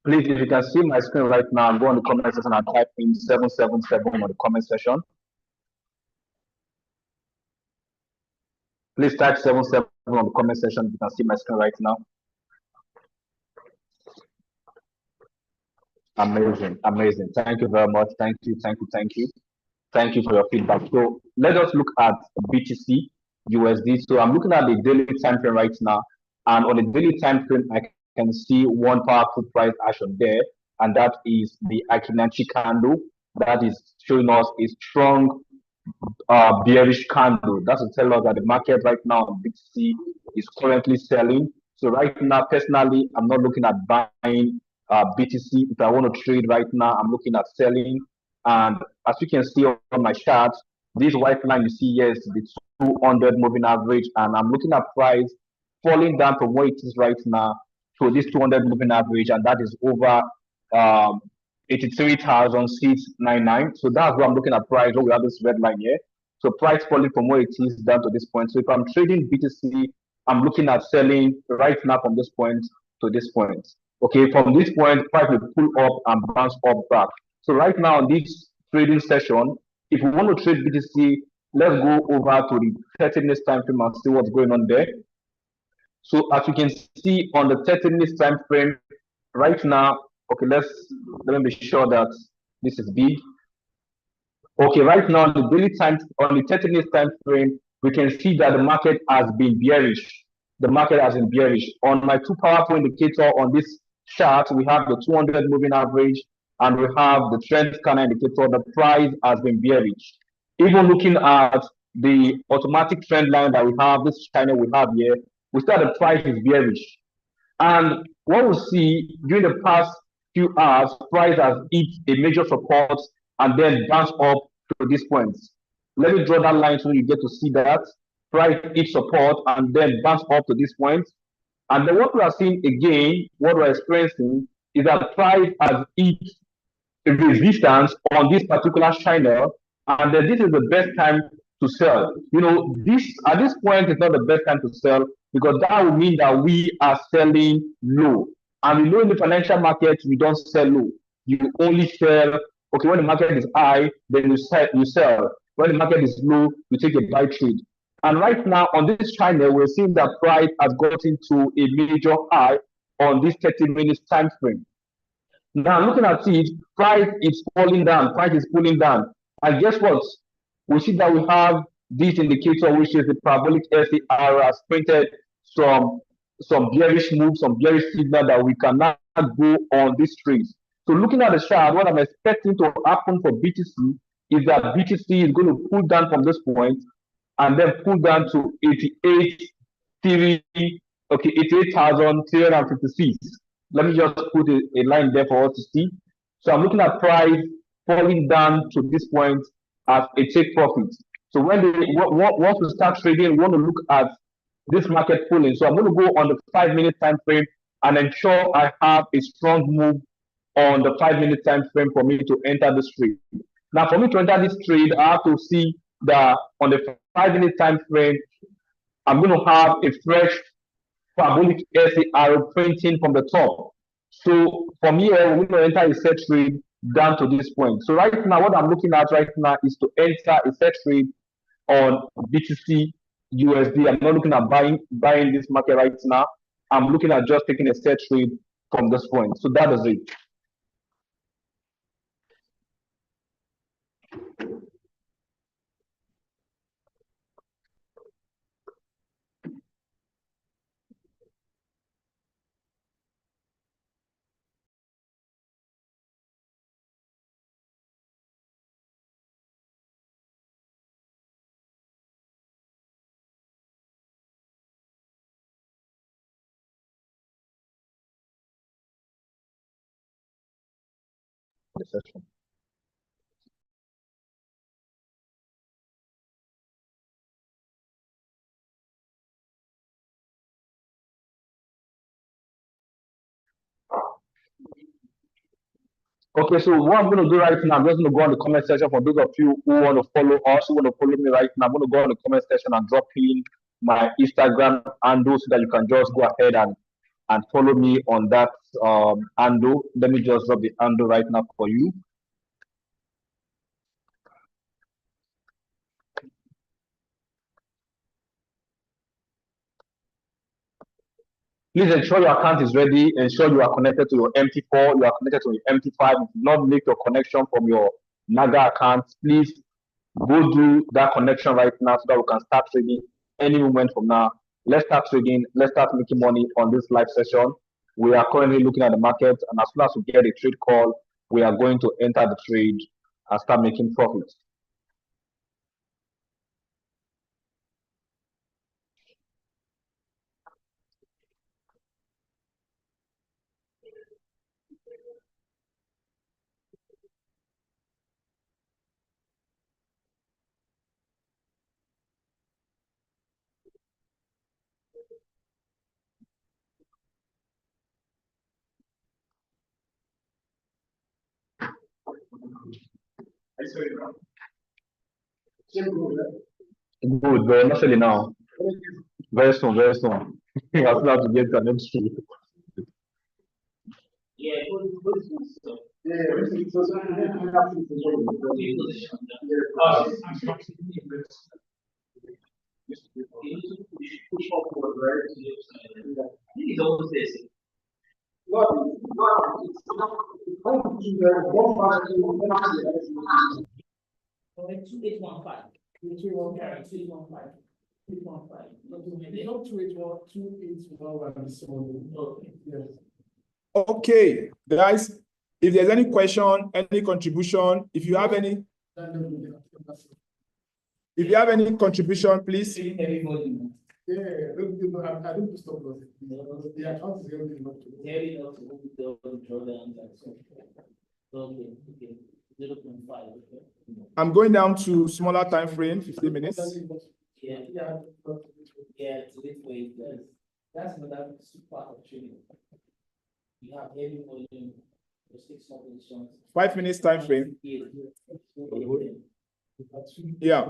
Please, if you can see my screen right now, go on the comment section and type in 777 on the comment section. Please type 77 on the comment section if you can see my screen right now. Amazing, amazing. Thank you very much. Thank you, thank you, thank you. Thank you for your feedback. So let us look at BTC USD. So I'm looking at the daily time frame right now, and on the daily time frame, I can see one powerful price action there, and that is the Akinanchi candle that is showing us a strong bearish candle. That's to tell us that the market right now on BTC is currently selling. So right now, personally, I'm not looking at buying BTC. If I want to trade right now, I'm looking at selling. And as you can see on my chart, this white line you see here is the 200 moving average, and I'm looking at price falling down from where it is right now to this 200 moving average, and that is over um, 83,699. So that's what I'm looking at price. We have this red line here. So price falling from where it is down to this point. So if I'm trading BTC, I'm looking at selling right now from this point to this point. Okay, from this point, price will pull up and bounce up back. So right now in this trading session, if we want to trade BTC, let's go over to the 30 minutes time frame and see what's going on there. So as you can see on the 30 minutes time frame, right now, okay, let me be sure that this is big. Okay, right now the daily time on the 30 minutes time frame, we can see that the market has been bearish. The market has been bearish. On my two powerful indicator on this chart, we have the 200 moving average and we have the trend scanner indicator. The price has been bearish. Even looking at the automatic trend line that we have, this channel we have here, we see that the price is bearish. And what we see during the past few hours, price has hit a major support and then bounced up to this point. Let me draw that line so you get to see that. Price hit support and then bounced up to this point. And then what we are seeing again, what we're experiencing is that price has hit resistance on this particular channel, and then this is the best time to sell. You know, this at this point is not the best time to sell because that would mean that we are selling low. And we know in the financial market we don't sell low. You only sell okay when the market is high, then you sell. When the market is low, you take a buy trade. And right now on this channel, we're seeing that price has gotten to a major high on this 30 minutes time frame. Now looking at it, price is falling down, price is pulling down. And guess what? We see that we have this indicator, which is the parabolic SAR has printed some bearish moves, some bearish signal that we cannot go on this trade. So looking at the chart, what I'm expecting to happen for BTC is that BTC is going to pull down from this point and then pull down to 88,356. Let me just put a line there for us to see. So I'm looking at price falling down to this point as a take profit. So once we start trading, we want to look at this market pulling. So I'm going to go on the 5 minute time frame and ensure I have a strong move on the 5 minute time frame for me to enter this trade. Now, for me to enter this trade, I have to see that on the 5 minute time frame, I'm going to have a fresh parabolic SAR printing from the top. So from here, we're going to enter a set trade down to this point. So right now, what I'm looking at right now is to enter a set trade on BTC USD. I'm not looking at buying this market right now. I'm looking at just taking a set trade from this point. So that is it. The session. Okay, so what I'm going to do right now, I'm just going to go on the comment section for those of you who want to follow us, who want to follow me right now. I'm going to go on the comment section and drop in my Instagram handle so that you can just go ahead and follow me on that handle. Let me just drop the handle right now for you. Please ensure your account is ready. Ensure you are connected to your MT4, you are connected to your MT5. If you not make your connection from your NAGA account, please go do that connection right now so that we can start trading any moment from now. Let's start trading. Let's start making money on this live session. We are currently looking at the market, and as soon as we get a trade call, we are going to enter the trade and start making profits. Good, but not selling now. Very soon, very soon. As soon as we get the next trade. Yeah, Okay, guys, if there's any question, any contribution, if you have any contribution, please. Yeah, I don't stop loss. The account is going to be okay. 0.5. I'm going down to smaller time frame, 15 minutes. Yeah, to this way, that's another super opportunity. You have heavy volume, 6 positions. 5 minutes time frame. Yeah.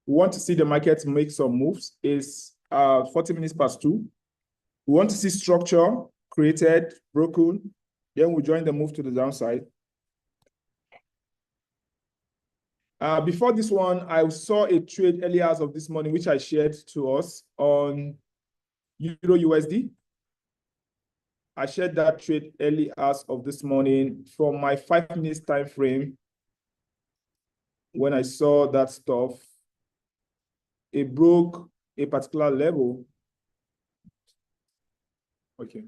We want to see the market make some moves. It's 40 minutes past 2. We want to see structure created, broken. Then we join the move to the downside. Before this one, I saw a trade early hours of this morning, which I shared to us on EURUSD. I shared that trade early hours of this morning from my 5 minutes time frame. When I saw that stuff, it broke a particular level. Okay.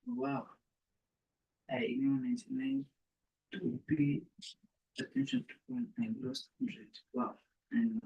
Wow. I know 99 to pay attention to when I lost 100. Wow. And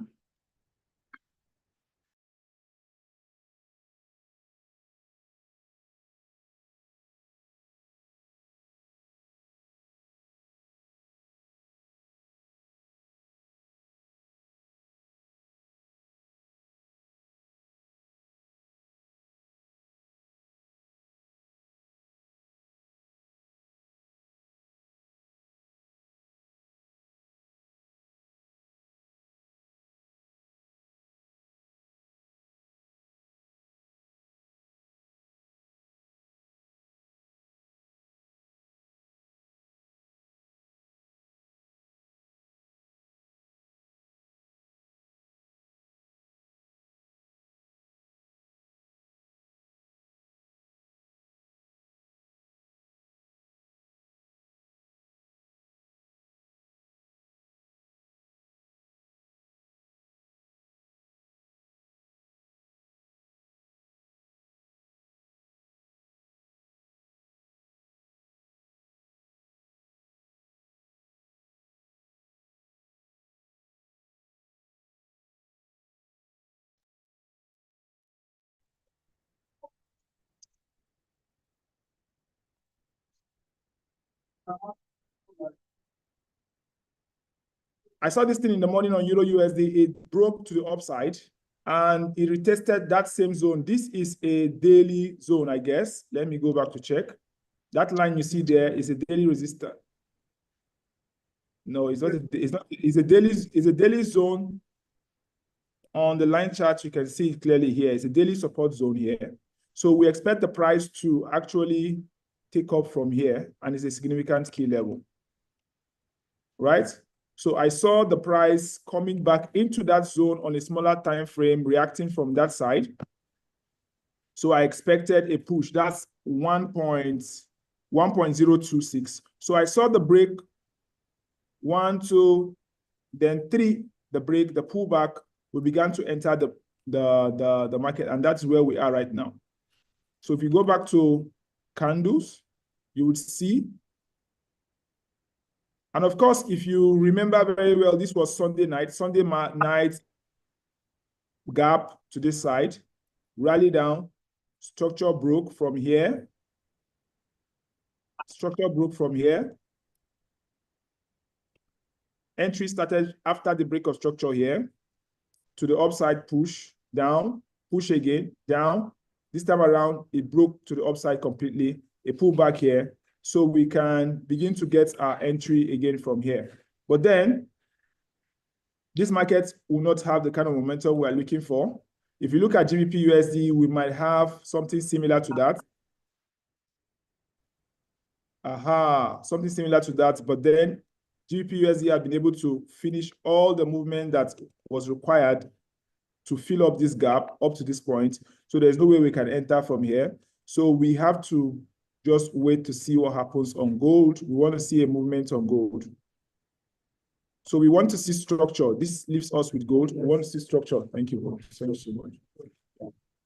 I saw this thing in the morning on EURUSD. It broke to the upside and it retested that same zone. This is a daily zone, I guess. Let me go back to check. That line you see there is a daily resistor. No, it's not. It's a daily zone. On the line chart, you can see it clearly here. It's a daily support zone here. So we expect the price to actually take up from here, and it's a significant key level, right? So I saw the price coming back into that zone on a smaller time frame, reacting from that side. So I expected a push. That's 1.026. So I saw the break 1, 2, then 3, the break, the pullback. We began to enter the market, and that's where we are right now. So if you go back to candles, you would see. And of course, if you remember very well, this was Sunday night. Sunday night gap to this side, rally down, structure broke from here. Structure broke from here. Entry started after the break of structure here to the upside, push down, push again, down. This time around, it broke to the upside completely, a pullback here. So we can begin to get our entry again from here. But then, this market will not have the kind of momentum we're looking for. If you look at GBP USD, we might have something similar to that. Something similar to that. But then, GBP USD have been able to finish all the movement that was required to fill up this gap up to this point. So there's no way we can enter from here. So we have to just wait to see what happens on gold. We want to see a movement on gold. So we want to see structure. This leaves us with gold. We want to see structure. Thank you. Thank you so much.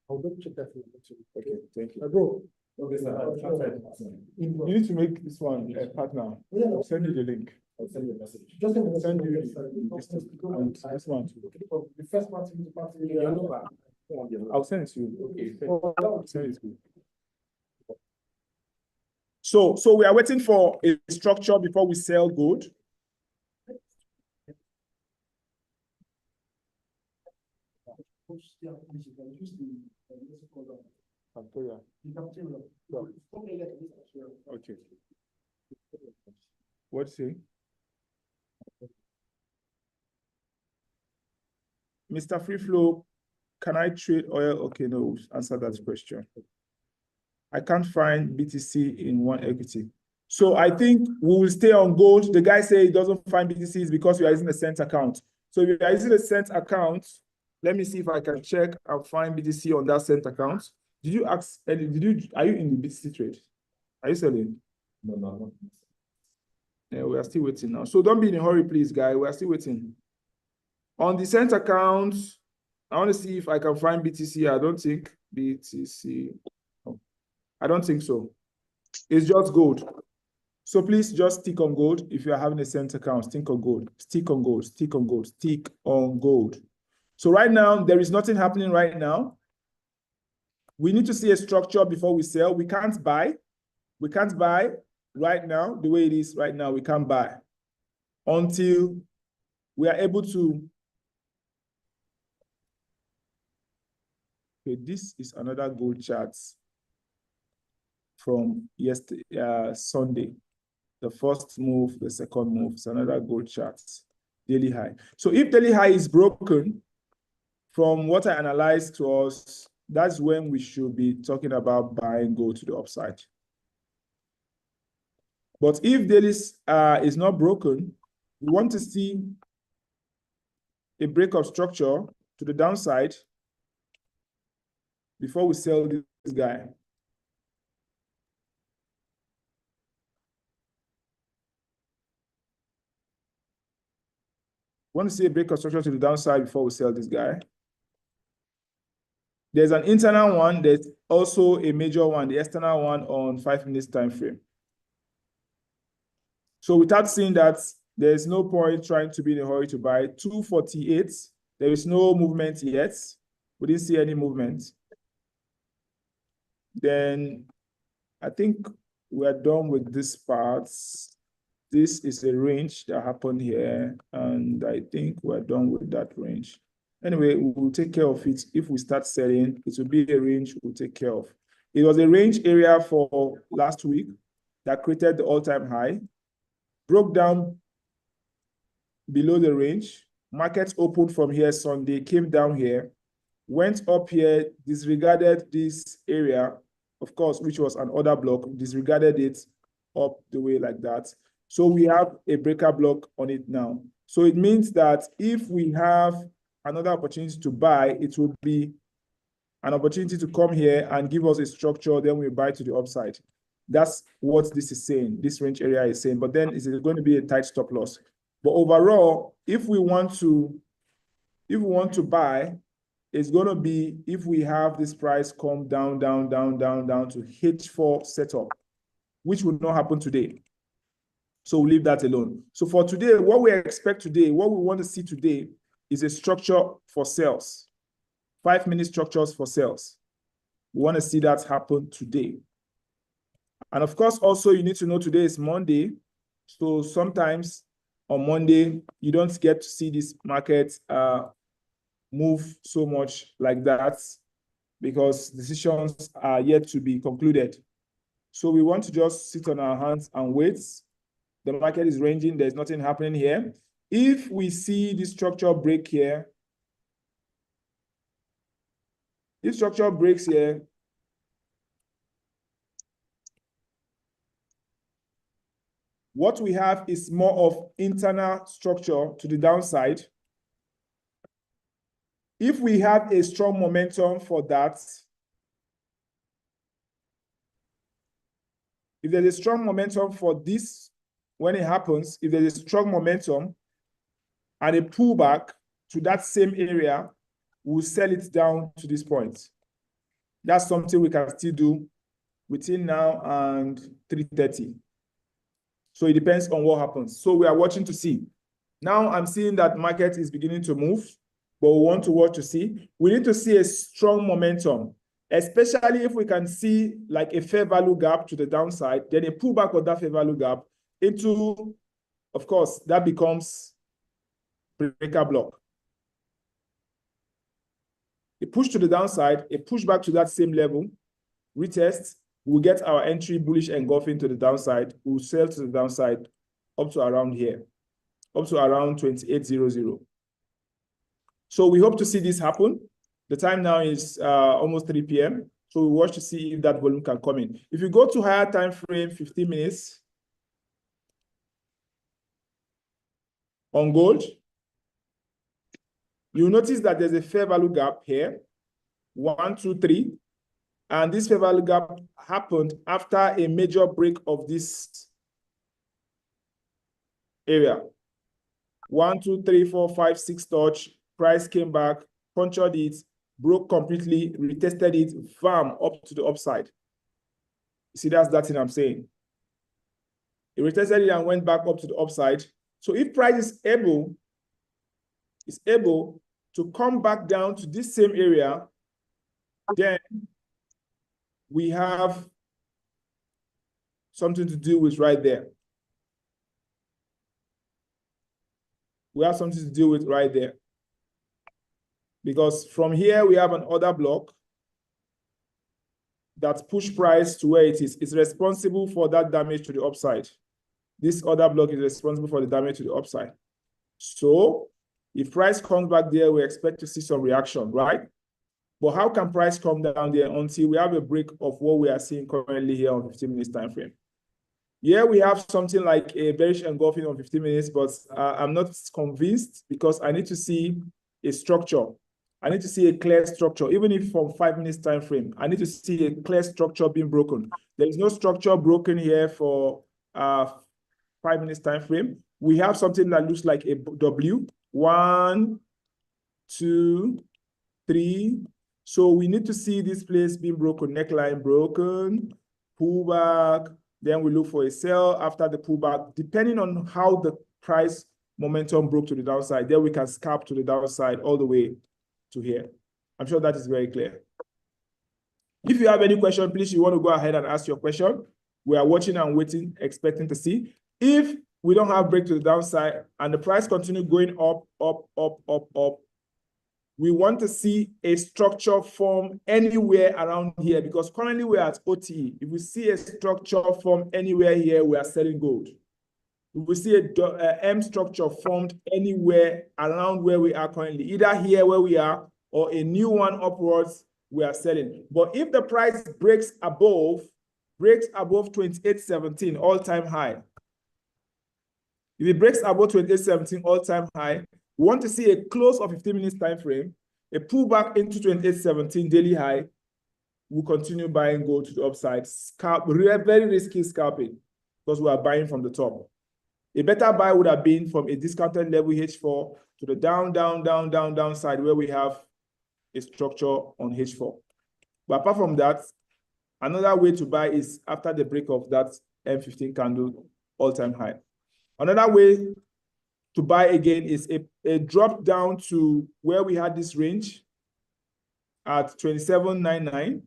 I'll double check that for you. Okay, thank you. Bro. Okay, sir. You need to make this one a partner. I'll send you the link. I'll send you a message. Just send me a message. Send you this one. The first one to the party. I'll send it to you. Okay. I'll send it to you. So we are waiting for a structure before we sell gold. Okay. What's it? Mr. Free Flow, can I trade oil? Okay, no, answer that question. I can't find BTC in one equity. So I think we will stay on gold. The guy said he doesn't find BTCs because we are using a cent account. So if you are using a cent account, let me see if I can check and find BTC on that cent account. Did you ask, are you in the BTC trade? Are you selling? No. Yeah, we are still waiting now. So don't be in a hurry, please, guy. We are still waiting. On the cent account, I want to see if I can find BTC. I don't think BTC. No, I don't think so. It's just gold. So please just stick on gold. If you are having a cent account, stick on gold. Stick on gold. Stick on gold. Stick on gold. So right now, there is nothing happening right now. We need to see a structure before we sell. We can't buy. We can't buy right now. The way it is right now, we can't buy until we are able to. Okay, this is another gold chart from yesterday, Sunday. The first move, the second move, it's another gold chart, daily high. So if daily high is broken, from what I analyzed to us, that's when we should be talking about buying gold to the upside. But if daily is not broken, we want to see a break of structure to the downside before we sell this guy. We want to see a break of structure to the downside before we sell this guy. There's an internal one. There's also a major one, the external one on 5 minutes time frame. So without seeing that, there's no point trying to be in a hurry to buy. 248, there is no movement yet. We didn't see any movement. Then I think we're done with this part. This is a range that happened here, and I think we're done with that range. Anyway, we'll take care of it. If we start selling, it will be a range we'll take care of. It was a range area for last week that created the all-time high, broke down below the range. Markets opened from here Sunday, came down here, went up here, disregarded this area, of course, which was an order block, disregarded it up the way like that. So we have a breaker block on it now. So it means that if we have another opportunity to buy, it will be an opportunity to come here and give us a structure, then we buy to the upside. That's what this is saying, this range area is saying, but then it's going to be a tight stop loss. But overall, if we want to buy, it's going to be if we have this price come down to H4 setup, which will not happen today. So we'll leave that alone. So for today, what we expect today, what we want to see today is a structure for sales, 5-minute structures for sales. We want to see that happen today. And of course, also you need to know today is Monday. So sometimes on Monday, you don't get to see this market move so much like that because decisions are yet to be concluded. So we want to just sit on our hands and wait. The market is ranging. There's nothing happening here. If we see this structure break here, if structure breaks here, what we have is more of internal structure to the downside. If we have a strong momentum for that, if there's a strong momentum for this, when it happens, if there's a strong momentum and a pullback to that same area, we'll sell it down to this point. That's something we can still do between now and 3:30. So it depends on what happens. So we are watching to see. Now I'm seeing that market is beginning to move, but we want to watch to see. We need to see a strong momentum, especially if we can see like a fair value gap to the downside, then a pullback of that fair value gap into, of course, that becomes breaker block. A push to the downside, a push back to that same level, retest, we'll get our entry bullish engulfing to the downside. We'll sell to the downside up to around here, up to around 28.00. So we hope to see this happen. The time now is almost 3 p.m. So we watch to see if that volume can come in. If you go to higher time frame, 15 minutes, on gold, you'll notice that there's a fair value gap here, 1, 2, 3. And this fair value gap happened after a major break of this area. 1, 2, 3, 4, 5, 6 touch, price came back, punctured it, broke completely, retested it, bam, up to the upside. You see, that's that thing I'm saying. It retested it and went back up to the upside. So if price is able to come back down to this same area, then we have something to deal with right there. We have something to deal with right there. Because from here, we have an order block that push price to where it is. It's responsible for that damage to the upside. This order block is responsible for the damage to the upside. So if price comes back there, we expect to see some reaction, right? But how can price come down there until we have a break of what we are seeing currently here on 15 minutes time frame? Yeah, we have something like a bearish engulfing on 15 minutes, but I'm not convinced because I need to see a structure. I need to see a clear structure, even if from 5 minutes time frame. I need to see a clear structure being broken. There is no structure broken here for 5 minutes time frame. We have something that looks like a W. 1, 2, 3. So we need to see this place being broken, neckline broken, pullback. Then we look for a sell after the pullback, depending on how the price momentum broke to the downside. Then we can scalp to the downside all the way to here. I'm sure that is very clear. If you have any question, please, you want to go ahead and ask your question. We are watching and waiting, expecting to see. If we don't have break to the downside and the price continue going up, we want to see a structure form anywhere around here because currently we're at OTE. If we see a structure form anywhere here, we are selling gold. If we see a M structure formed anywhere around where we are currently, either here where we are or a new one upwards, we are selling. But if the price breaks above 28.17 all-time high, if it breaks above 28.17 all-time high, we want to see a close of 15 minutes time frame, a pullback into 28.17 daily high. We'll continue buying gold to the upside. Very risky scalping because we are buying from the top. A better buy would have been from a discounted level H4 to the downside where we have a structure on H4. But apart from that, another way to buy is after the break of that M15 candle all-time high. Another way to buy again is a drop down to where we had this range at 27.99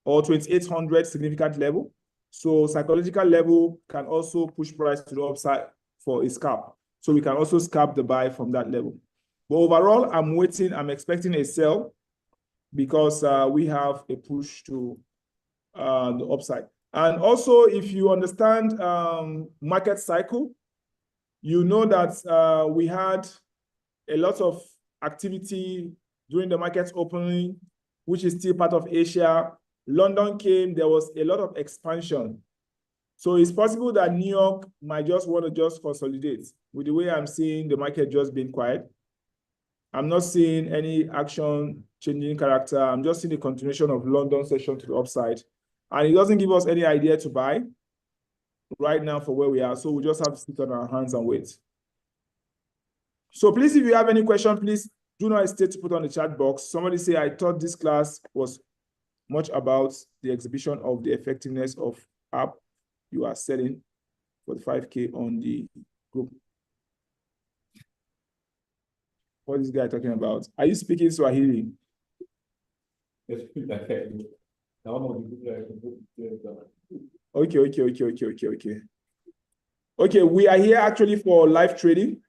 or 2800 significant level. So psychological level can also push price to the upside for a scalp. So we can also scalp the buy from that level. But overall, I'm expecting a sell because we have a push to the upside. And also, if you understand market cycle, you know that we had a lot of activity during the market opening, which is still part of Asia. London came, there was a lot of expansion. So it's possible that New York might just want to just consolidate with the way I'm seeing the market just being quiet. I'm not seeing any action changing character. I'm just seeing a continuation of London session to the upside. And it doesn't give us any idea to buy right now for where we are. So we just have to sit on our hands and wait. So please, if you have any question, please do not hesitate to put on the chat box. Somebody say, I thought this class was much about the exhibition of the effectiveness of app you are selling for the 5K on the group. What is this guy talking about? Are you speaking Swahili? Okay. Okay, we are here actually for live trading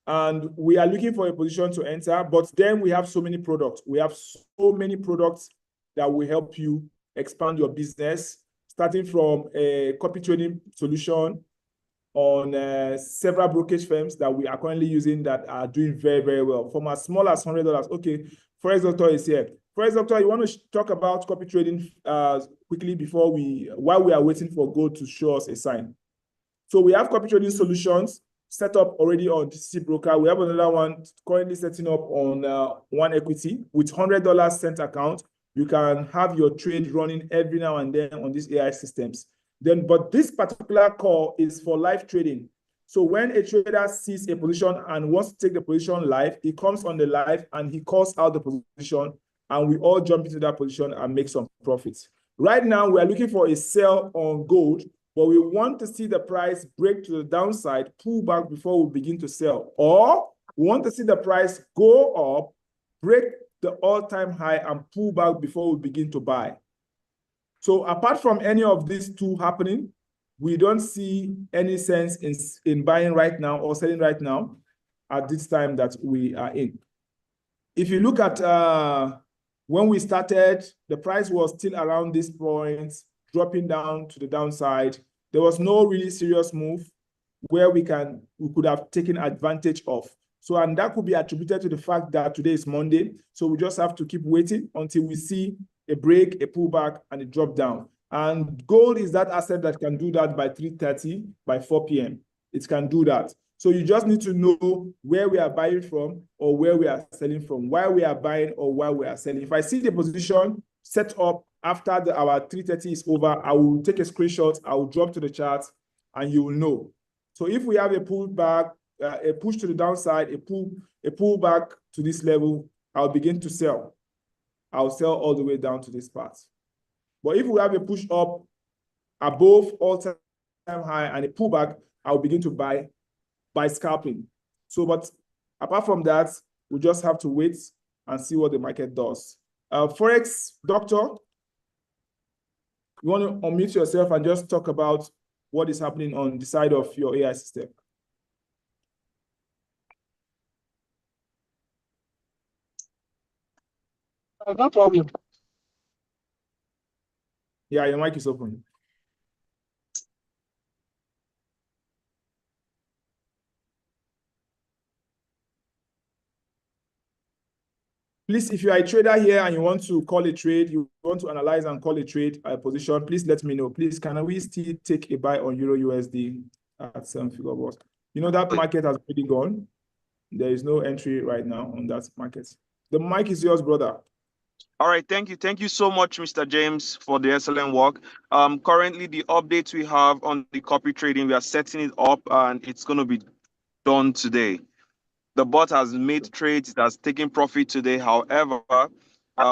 and we are looking for a position to enter, but then we have so many products. We have so many products that will help you expand your business, starting from a copy trading solution on several brokerage firms that we are currently using that are doing very, very well. From as small as $100. Okay, Forex Doctor is here. Forex Doctor, you want to talk about copy trading quickly while we are waiting for gold to show us a sign. So we have copy trading solutions set up already on DCC Broker. We have another one currently setting up on One Equity with $100 cent account. You can have your trade running every now and then on these AI systems. But this particular call is for live trading. So when a trader sees a position and wants to take the position live, he comes on the live and he calls out the position and we all jump into that position and make some profits. Right now, we are looking for a sell on gold, but we want to see the price break to the downside, pull back before we begin to sell. Or we want to see the price go up, break the all-time high and pull back before we begin to buy. So apart from any of these two happening, we don't see any sense in buying right now or selling right now at this time that we are in. If you look at when we started, the price was still around this point, dropping down to the downside. There was no really serious move where we could have taken advantage of. So, and that could be attributed to the fact that today is Monday. So we just have to keep waiting until we see a break, a pullback, and a drop down. And gold is that asset that can do that by 3:30, by 4 p.m. It can do that. So you just need to know where we are buying from or where we are selling from, why we are buying or why we are selling. If I see the position set up after our 3:30 is over, I will take a screenshot, I will drop to the chart, and you will know. So if we have a pullback, a push to the downside, a pullback to this level, I'll begin to sell. I'll sell all the way down to this part. But if we have a push up above all-time high and a pullback, I'll begin to buy by scalping. So, but apart from that, we just have to wait and see what the market does. Forex Doctor, You want to unmute yourself and just talk about what is happening on the side of your AI system. No problem. Yeah, your mic is open. Please, if you are a trader here and you want to call a trade, you want to analyze and call a trade position, please let me know. Please, can we still take a buy on EURUSD at some figure boss? You know that market has already gone. There is no entry right now on that market. The mic is yours, brother. All right, thank you. Thank you so much, Mr. James, for the excellent work. Currently, the updates we have on the copy trading, we are setting it up and it's going to be done today. The bot has made trades, it has taken profit today. However,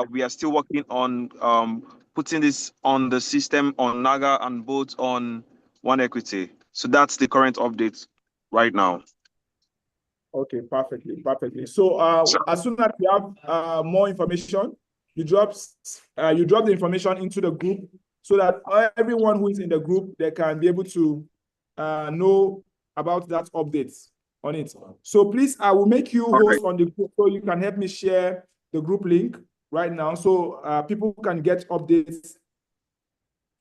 we are still working on putting this on the system on Naga and both on One Equity. So that's the current update right now. Okay, perfectly. So as soon as you have more information, you drop the information into the group so that everyone who is in the group, they can be able to know about that update on it. So please, I will make you host on the group so you can help me share the group link right now so people can get updates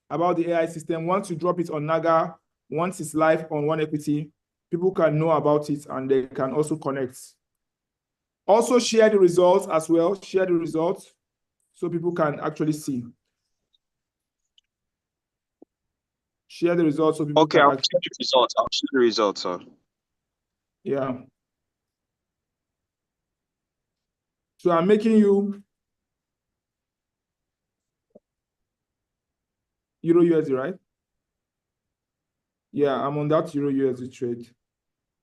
about the AI system. Once you drop it on Naga, once it's live on One Equity, people can know about it and they can also connect. Also share the results as well. Share the results so people can actually see. Share the results so people can I'll share the results. I'll share the results, sir. Yeah. So I'm making you EURUSD, right? Yeah, I'm on that EURUSD trade,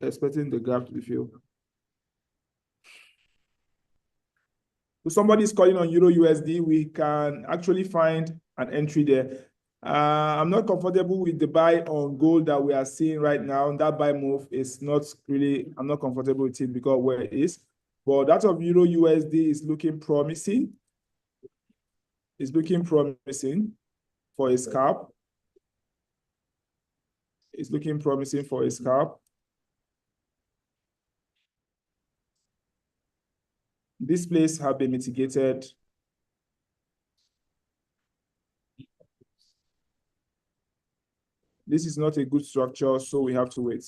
expecting the gap to be filled. So somebody is calling on EURUSD, we can actually find an entry there. I'm not comfortable with the buy on gold that we are seeing right now. That buy move is not really, I'm not comfortable with it because where it is. But that of EURUSD is looking promising. It's looking promising for a scalp. It's looking promising for a scalp. This place have been mitigated. This is not a good structure, so we have to wait.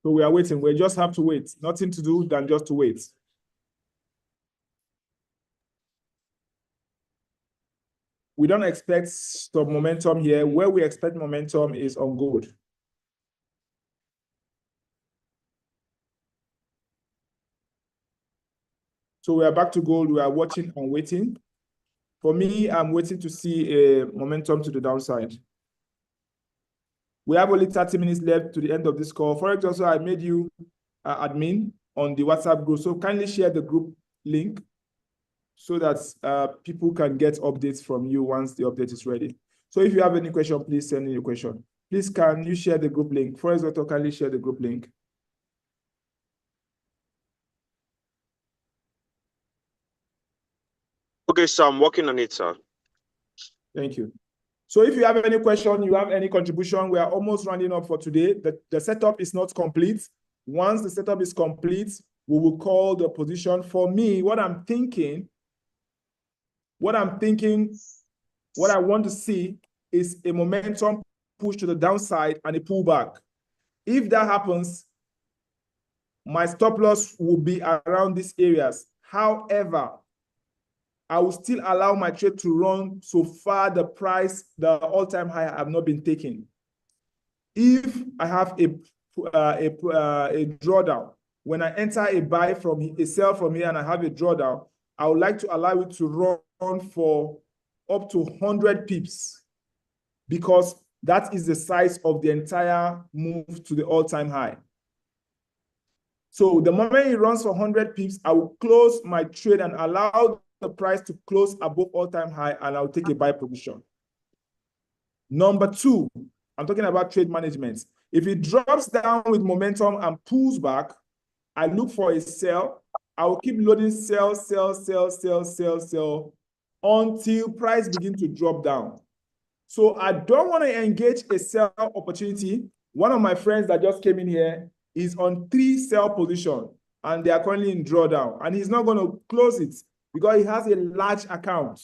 So we are waiting. We just have to wait. Nothing to do than just to wait. We don't expect some momentum here. Where we expect momentum is on gold. So we are back to gold. We are watching and waiting. For me, I'm waiting to see a momentum to the downside. We have only 30 minutes left to the end of this call. For example, I made you admin on the WhatsApp group. So kindly share the group link so that people can get updates from you once the update is ready. So if you have any question, please send in your question. Please, can you share the group link? For example, kindly share the group link. Okay, so I'm working on it, sir. Thank you. So if you have any question, you have any contribution, we are almost rounding up for today. The setup is not complete. Once the setup is complete, we will call the position. For me, what I'm thinking, what I want to see is a momentum push to the downside and a pullback. If that happens, my stop loss will be around these areas. However, I will still allow my trade to run so far the price, the all-time high have not been taken. If I have a drawdown, when I enter a buy from a sell from here and I have a drawdown, I would like to allow it to run for up to 100 pips because that is the size of the entire move to the all-time high. So the moment it runs for 100 pips, I will close my trade and allow the price to close above all-time high, and I'll take a buy position. Number two, I'm talking about trade management. If it drops down with momentum and pulls back, I look for a sell. I will keep loading sell, sell, sell, sell, sell, sell until price begin to drop down. So I don't want to engage a sell opportunity. One of my friends that just came in here is on 3 sell position and they are currently in drawdown and he's not going to close it because he has a large account.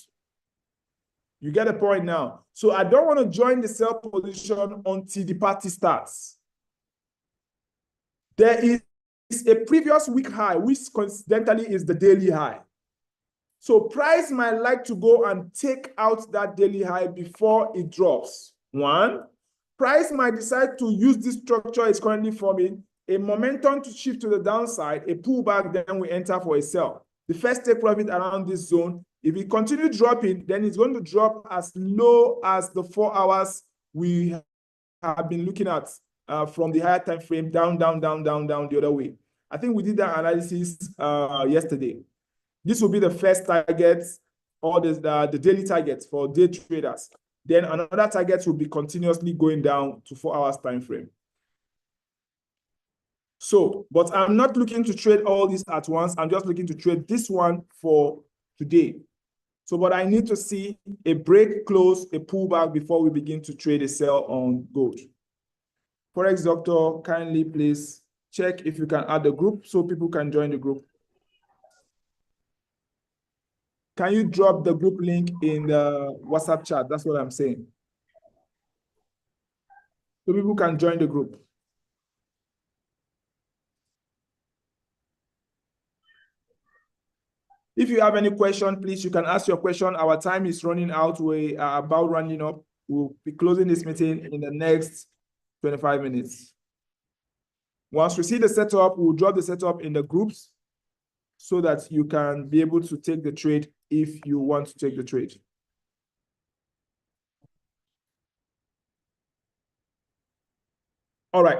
You get the point now. So I don't want to join the sell position until the party starts. There is a previous week high, which coincidentally is the daily high. So price might like to go and take out that daily high before it drops. One, price might decide to use this structure it's currently forming, a momentum to shift to the downside, a pullback, then we enter for a sell. The first take profit around this zone. If it continues dropping, then it's going to drop as low as the 4 hours we have been looking at from the higher time frame, down, down, down, down, down the other way. I think we did that analysis yesterday. This will be the first target or the daily target for day traders. Then another target will be continuously going down to 4 hours time frame. So, but I'm not looking to trade all this at once. I'm just looking to trade this one for today. So, but I need to see a break, close, a pullback before we begin to trade a sell on gold. Forex Doctor, kindly please check if you can add the group so people can join the group. Can you drop the group link in the WhatsApp chat? That's what I'm saying. So people can join the group. If you have any question, please, you can ask your question. Our time is running out. We are about running up. We'll be closing this meeting in the next 25 minutes. Once we see the setup, we'll drop the setup in the groups so that you can be able to take the trade if you want to take the trade. All right.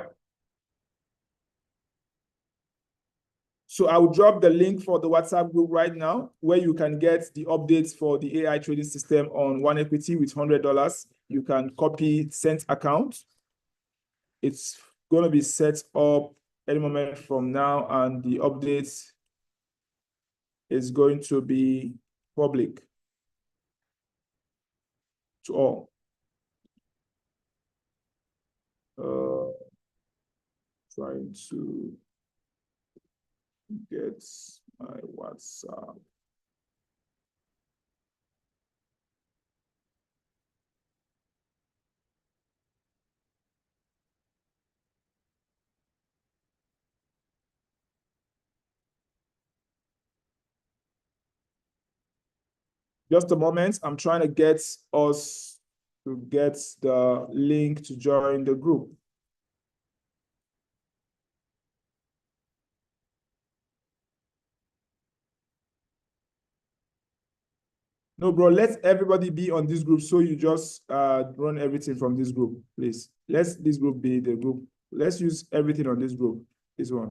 So I will drop the link for the WhatsApp group right now where you can get the updates for the AI trading system on one equity with $100. You can copy sent account. It's going to be set up any moment from now and the updates is going to be public to all. Trying to get my WhatsApp. Just a moment, I'm trying to get us to get the link to join the group. No, bro, let everybody be on this group. So you just run everything from this group, please. Let's this group be the group. Let's use everything on this group, this one.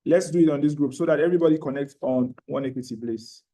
Let's do it on this group so that everybody connects on one equity, please.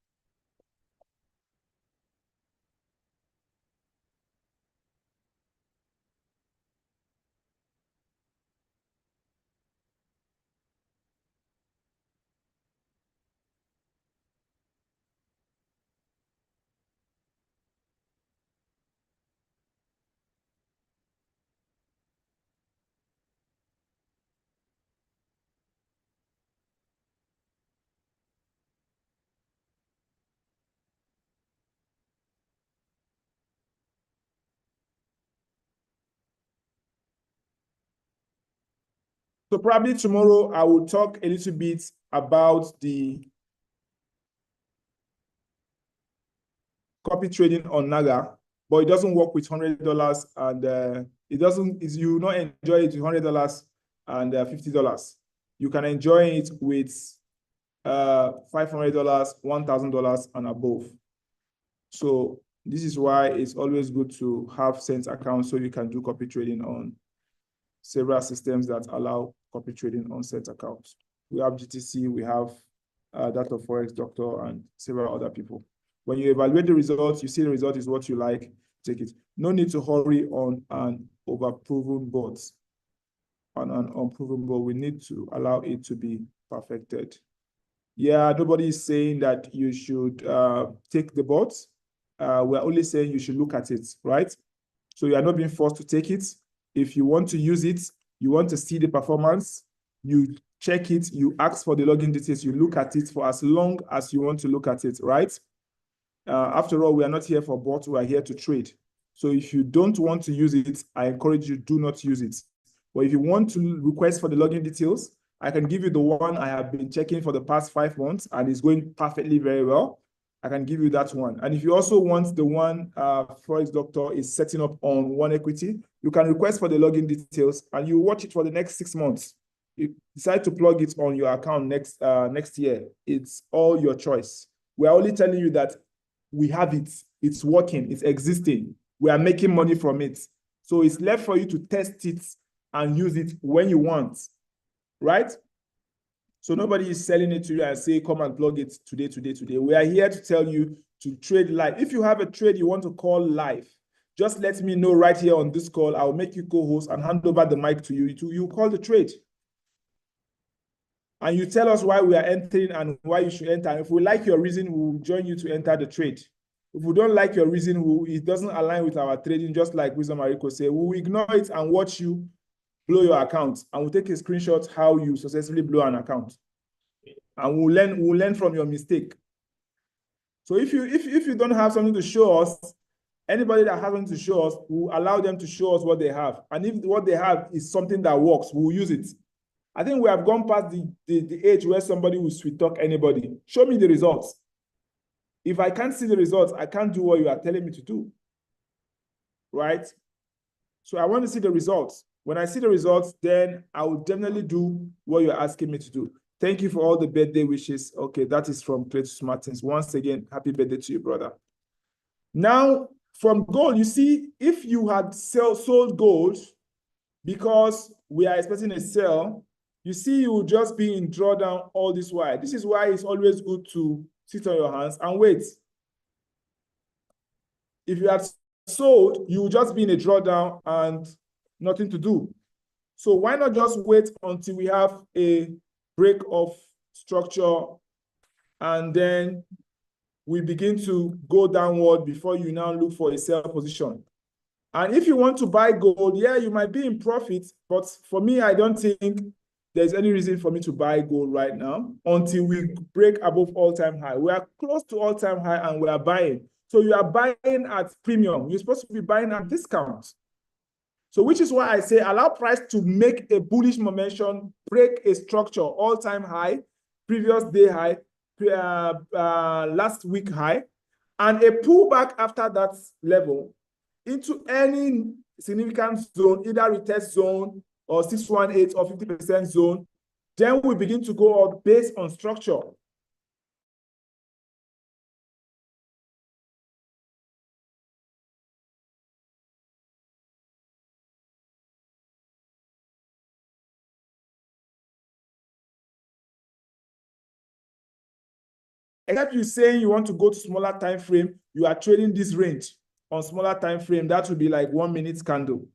So probably tomorrow I will talk a little bit about the copy trading on Naga, but it doesn't work with $100 and it doesn't. You will not enjoy it with $100 and $50. You can enjoy it with $500, $1,000 and above. So this is why it's always good to have cent accounts so you can do copy trading on several systems that allow copy trading on cent accounts. We have GTC, we have that of Forex Doctor and several other people. When you evaluate the results, you see the result is what you like, take it. No need to hurry on an overproven bots. and unprovable. We need to allow it to be perfected. Yeah, nobody is saying that you should take the bot. We're only saying you should look at it, right? So you are not being forced to take it. If you want to use it, you want to see the performance, you check it, you ask for the login details, you look at it for as long as you want to look at it, right? After all, we are not here for bots, we are here to trade. So if you don't want to use it, I encourage you, do not use it. But if you want to request for the login details, I can give you the one I have been checking for the past 5 months and it's going perfectly very well. I can give you that one. And if you also want the one Forex Doctor is setting up on One Equity, you can request for the login details and you watch it for the next 6 months. You decide to plug it on your account next year. It's all your choice. We are only telling you that we have it, it's working, it's existing. We are making money from it. So it's left for you to test it and use it when you want, right? So nobody is selling it to you and say, come and plug it today. We are here to tell you to trade live. If you have a trade you want to call live, just let me know right here on this call. I'll make you co-host and hand over the mic to you. You call the trade. And you tell us why we are entering and why you should enter. And if we like your reason, we'll join you to enter the trade. If we don't like your reason, it doesn't align with our trading, just like Wisdom Mariko said, we'll ignore it and watch you blow your account. And we'll take a screenshot how you successfully blow an account. And we'll learn from your mistake. So if you don't have something to show us, anybody that has something to show us, we'll allow them to show us what they have. And if what they have is something that works, we'll use it. I think we have gone past the age where somebody will sweet talk anybody. Show me the results. If I can't see the results, I can't do what you are telling me to do. Right? So I want to see the results. When I see the results, then I will definitely do what you're asking me to do. Thank you for all the birthday wishes. Okay, that is from Cletus Martins. Once again, happy birthday to you, brother. Now, from gold, you see, if you had sold gold because we are expecting a sell, you see, you will just be in drawdown all this while. This is why it's always good to sit on your hands and wait. If you had sold, you will just be in a drawdown and nothing to do. So why not just wait until we have a break of structure and then we begin to go downward before you now look for a sell position. And if you want to buy gold, yeah, you might be in profit, but for me, I don't think there's any reason for me to buy gold right now until we break above all-time high. We are close to all-time high and we are buying. So you are buying at premium. You're supposed to be buying at discount. So which is why I say allow price to make a bullish momentum, break a structure, all-time high, previous day high, last week high, and a pullback after that level into any significant zone, either retest zone or 618 or 50% zone, then we begin to go up based on structure. Except you saying you want to go to smaller time frame, you are trading this range on smaller time frame, that would be like 1 minute candle.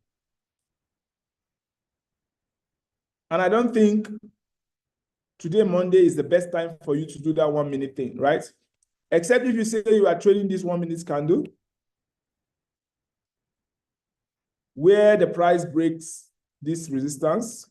And I don't think today, Monday, is the best time for you to do that 1 minute thing, right? Except if you say you are trading this 1 minute candle, where the price breaks this resistance.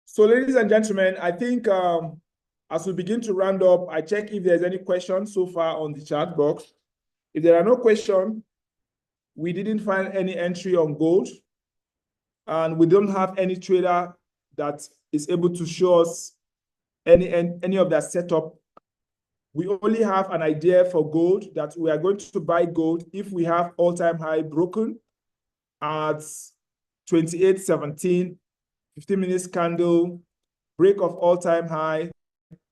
So ladies and gentlemen, I think as we begin to round up, I check if there's any questions so far on the chat box. If there are no questions, we didn't find any entry on gold, and we don't have any trader that is able to show us any of that setup. We only have an idea for gold that we are going to buy gold if we have all-time high broken at 28.17, 15 minutes candle, break of all-time high,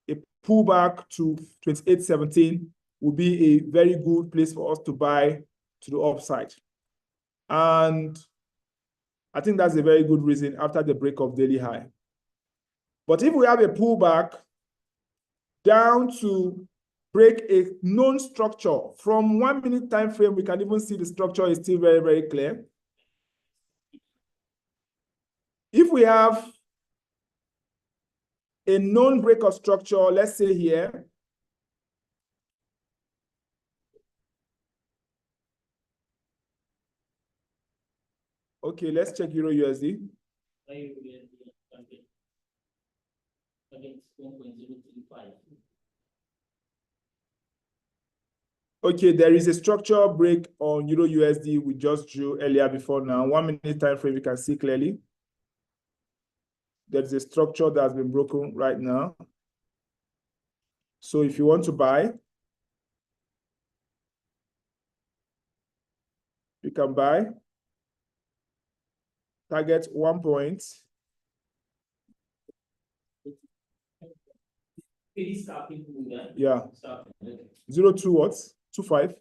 a pullback to 28.17 will be a very good place for us to buy to the upside. And I think that's a very good reason after the break of daily high. But if we have a pullback down to break a known structure from 1 minute time frame, we can even see the structure is still very, very clear. If we have a known break of structure, let's say here, okay, let's check Euro USD. Okay, there is a structure break on Euro USD we just drew earlier before now. 1 minute time frame, you can see clearly. There's a structure that has been broken right now. So if you want to buy, you can buy. Target 1 point. Yeah. 0.2 what? 2.5.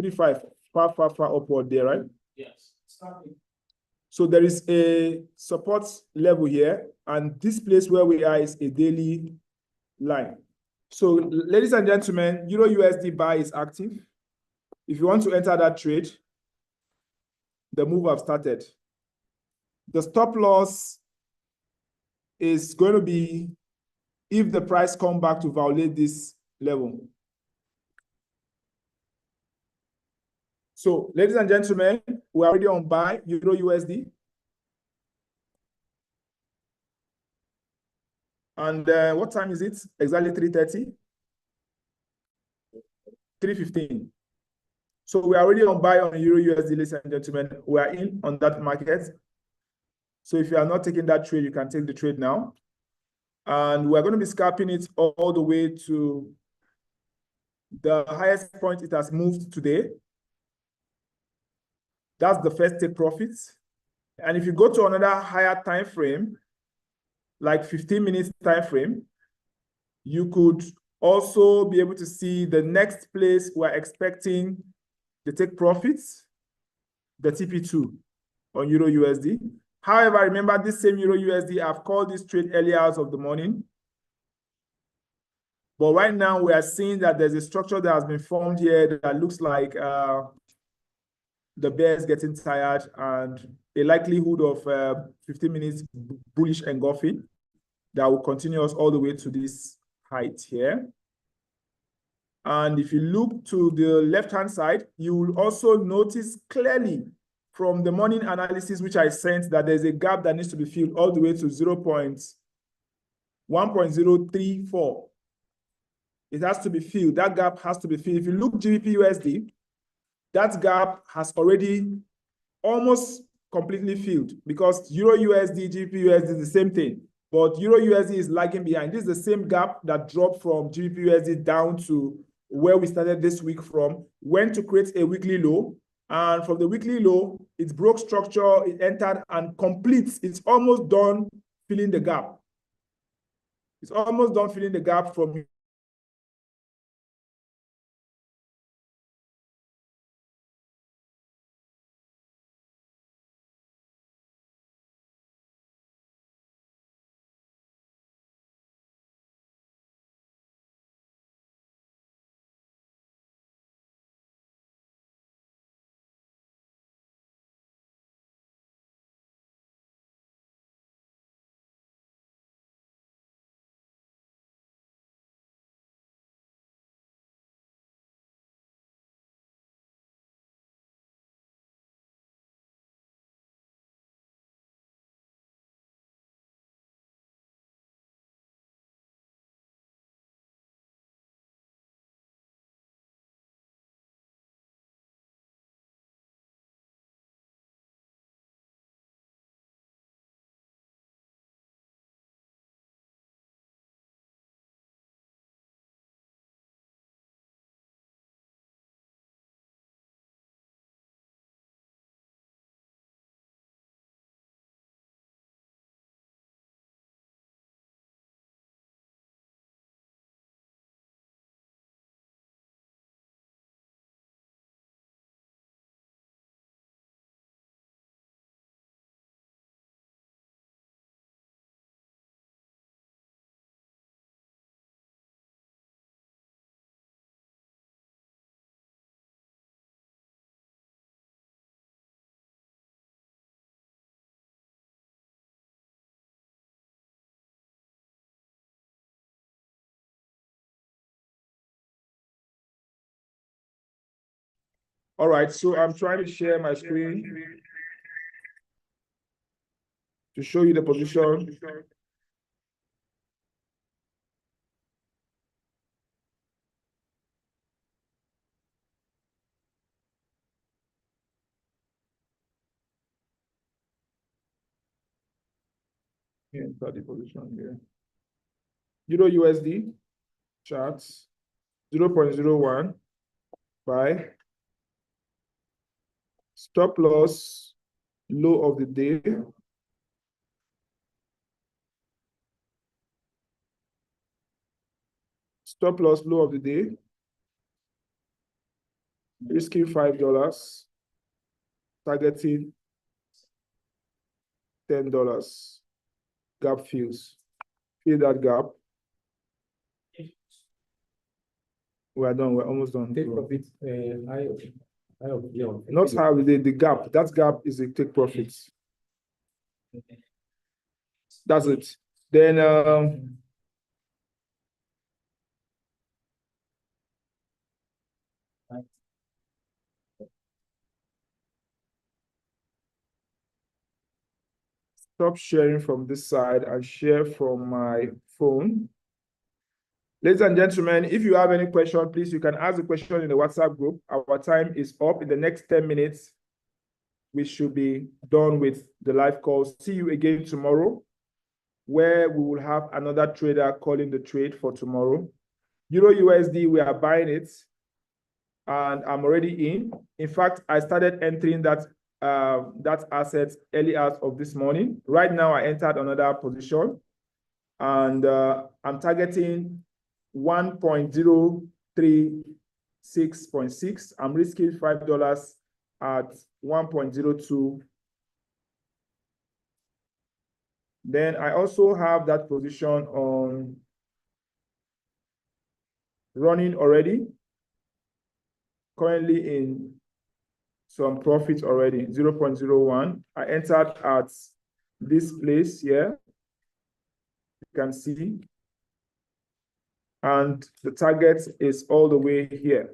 3.5. Far upward there, right? Yes. So there is a support level here, and this place where we are is a daily line. So, ladies and gentlemen, Euro USD buy is active. If you want to enter that trade, the move have started. The stop loss is going to be if the price come back to violate this level. So, ladies and gentlemen, we are already on buy Euro USD. And what time is it? Exactly 3:30. 3:15. So we are already on buy on Euro USD, ladies and gentlemen. We are in on that market. So if you are not taking that trade, you can take the trade now. And we're going to be scalping it all the way to the highest point it has moved today. That's the first take profits. And if you go to another higher time frame, like 15 minutes time frame, you could also be able to see the next place we're expecting the take profits, the TP2 on Euro USD. However, remember this same Euro USD, I've called this trade early hours of the morning. But right now we are seeing that there's a structure that has been formed here that looks like the bear is getting tired and a likelihood of 15 minutes bullish engulfing that will continue us all the way to this height here. And if you look to the left-hand side, you will also notice clearly from the morning analysis, which I sent, that there's a gap that needs to be filled all the way to 1.034. It has to be filled. That gap has to be filled. If you look GBP USD, that gap has already almost completely filled because Euro USD, GBP USD is the same thing. But Euro USD is lagging behind. This is the same gap that dropped from GBP USD down to where we started this week from, went to create a weekly low. And from the weekly low, it broke structure, it entered and completes. It's almost done filling the gap. It's almost done filling the gap from All right, so I'm trying to share my screen to show you the position. Enter the position here. Euro USD charts 0.01 buy. Stop loss, low of the day. Stop loss, low of the day. Risking $5. Targeting $10. Gap fills. Fill that gap. We're done. We're almost done. Take profit, Not how we did the gap. That gap is a take profits. That's it. Then stop sharing from this side and share from my phone. Ladies and gentlemen, if you have any question, please, you can ask the question in the WhatsApp group. Our time is up. In the next 10 minutes, we should be done with the live call. See you again tomorrow, where we will have another trader calling the trade for tomorrow. Euro USD, we are buying it, and I'm already in. In fact, I started entering that asset early hours of this morning. Right now, I entered another position, and I'm targeting 1.036.6. I'm risking $5 at 1.02. Then I also have that position on running already, currently in some profit already, 0.01. I entered at this place here, you can see, and the target is all the way here.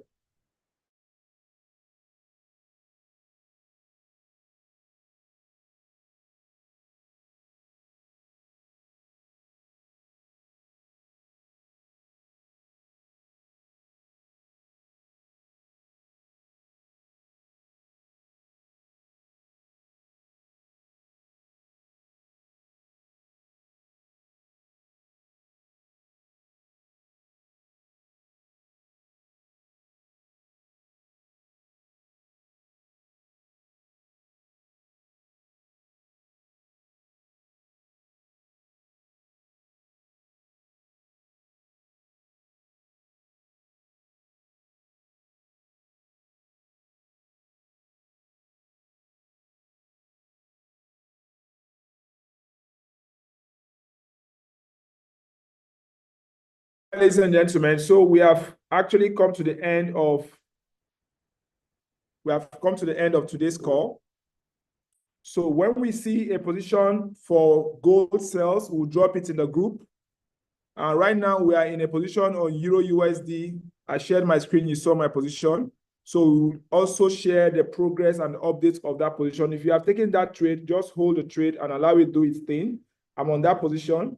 Ladies and gentlemen, so we have actually come to the end of today's call. So when we see a position for gold sales, we'll drop it in the group. Right now we are in a position on Euro USD. I shared my screen, you saw my position. So we'll also share the progress and updates of that position. If you have taken that trade, just hold the trade and allow it to do its thing. I'm on that position.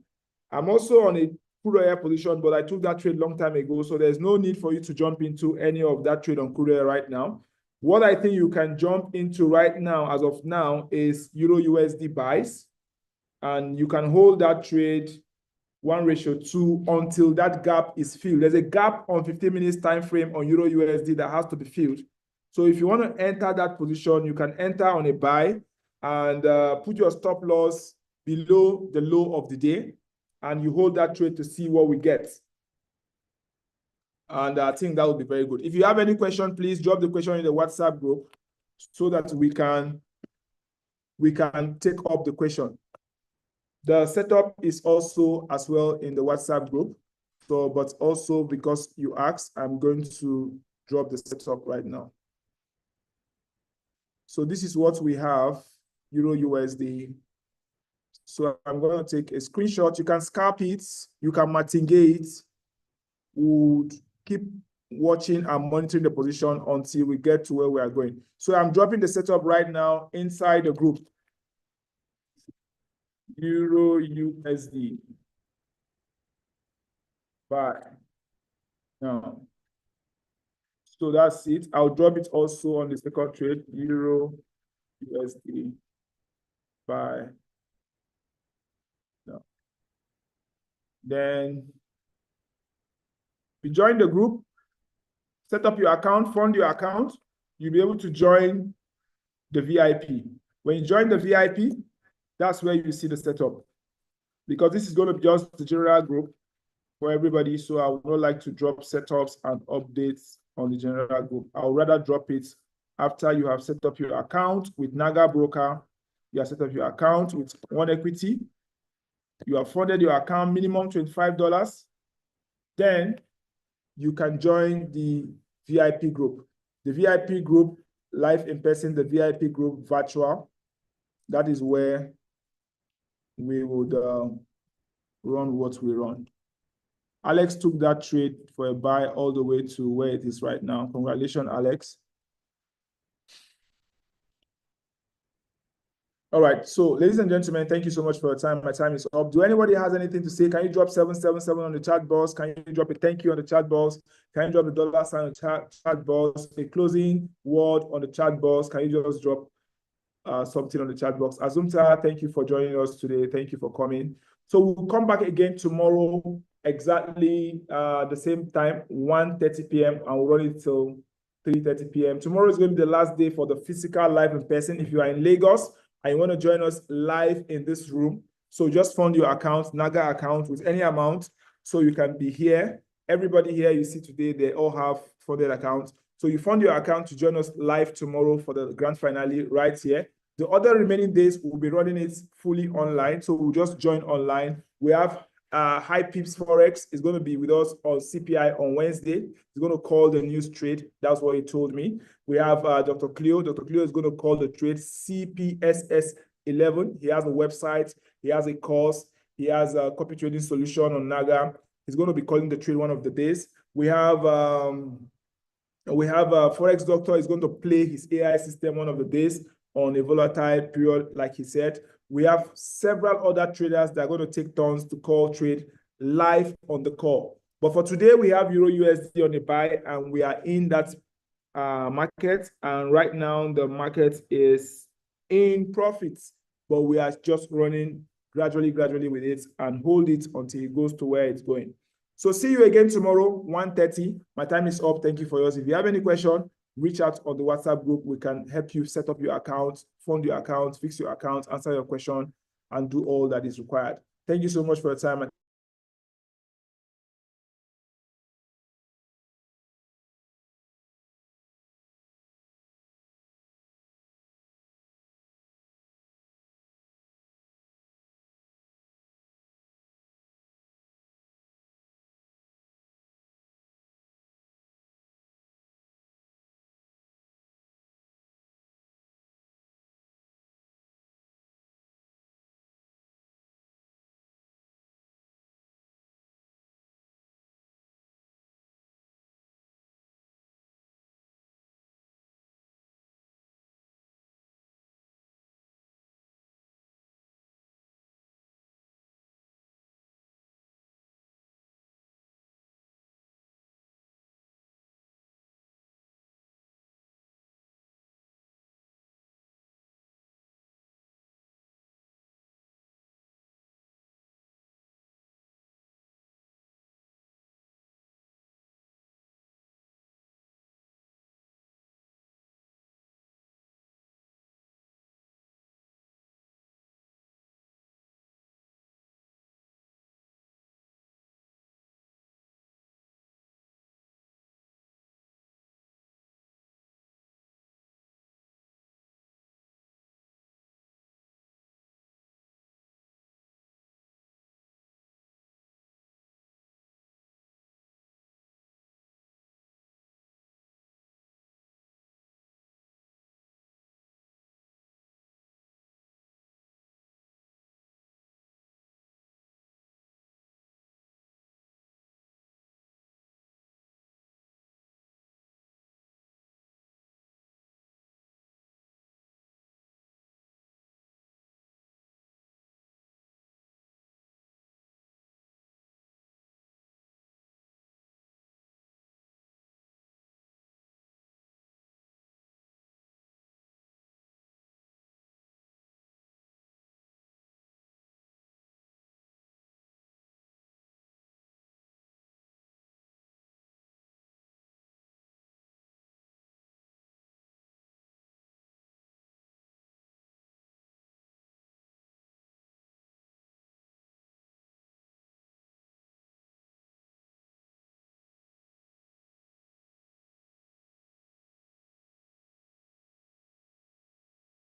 I'm also on a crude oil position, but I took that trade long time ago, so there's no need for you to jump into any of that trade on crude oil right now. What I think you can jump into right now, as of now, is Euro USD buys, and you can hold that trade 1:2 until that gap is filled. There's a gap on 15 minutes time frame on Euro USD that has to be filled. So if you want to enter that position, you can enter on a buy and put your stop loss below the low of the day, and you hold that trade to see what we get. And I think that would be very good. If you have any question, please drop the question in the WhatsApp group so that we can take up the question. The setup is also as well in the WhatsApp group. So, but also because you asked, I'm going to drop the setup right now. So this is what we have, Euro USD. So I'm going to take a screenshot. You can scalp it. You can martingale it. Would keep watching and monitoring the position until we get to where we are going. So I'm dropping the setup right now inside the group. Euro USD. Buy. Now. So that's it. I'll drop it also on the second trade, Euro USD. Buy. No. Then you join the group, set up your account, fund your account. You'll be able to join the VIP. When you join the VIP, that's where you see the setup. Because this is going to be just the general group for everybody. So I would not like to drop setups and updates on the general group. I would rather drop it after you have set up your account with Naga Broker. You have set up your account with One Equity. You have funded your account minimum $25. Then you can join the VIP group. The VIP group, live in person, the VIP group, virtual. That is where we would run what we run. Alex took that trade for a buy all the way to where it is right now. Congratulations, Alex. All right, so ladies and gentlemen, thank you so much for your time. My time is up. Do anybody has anything to say? Can you drop 777 on the chat box? Can you drop a thank you on the chat box? Can you drop the $sign on the chat box? A closing word on the chat box? Can you just drop something on the chat box? Azumta, thank you for joining us today. Thank you for coming. So we'll come back again tomorrow, exactly the same time, 1:30 p.m. and we'll run it till 3:30 p.m. Tomorrow is going to be the last day for the physical live in person. If you are in Lagos and you want to join us live in this room, so just fund your account, Naga account with any amount, so you can be here. Everybody here you see today, they all have funded accounts. So you fund your account to join us live tomorrow for the grand finale right here. The other remaining days, we'll be running it fully online. So we'll just join online. We have High Pips Forex is going to be with us on CPI on Wednesday. He's going to call the news trade. That's what he told me. We have Dr. Cleo. Dr. Cleo is going to call the trade CPSS11. He has a website. He has a course. He has a copy trading solution on Naga. He's going to be calling the trade one of the days. We have Forex Doctor is going to play his AI system one of the days on a volatile period, like he said. We have several other traders that are going to take turns to call trade live on the call. But for today, we have Euro USD on the buy, and we are in that market. And right now, the market is in profits, but we are just running gradually with it and hold it until it goes to where it's going. So see you again tomorrow, 1:30. My time is up. Thank you for yours. If you have any question, reach out on the WhatsApp group. We can help you set up your account, fund your account, fix your account, answer your question, and do all that is required. Thank you so much for your time.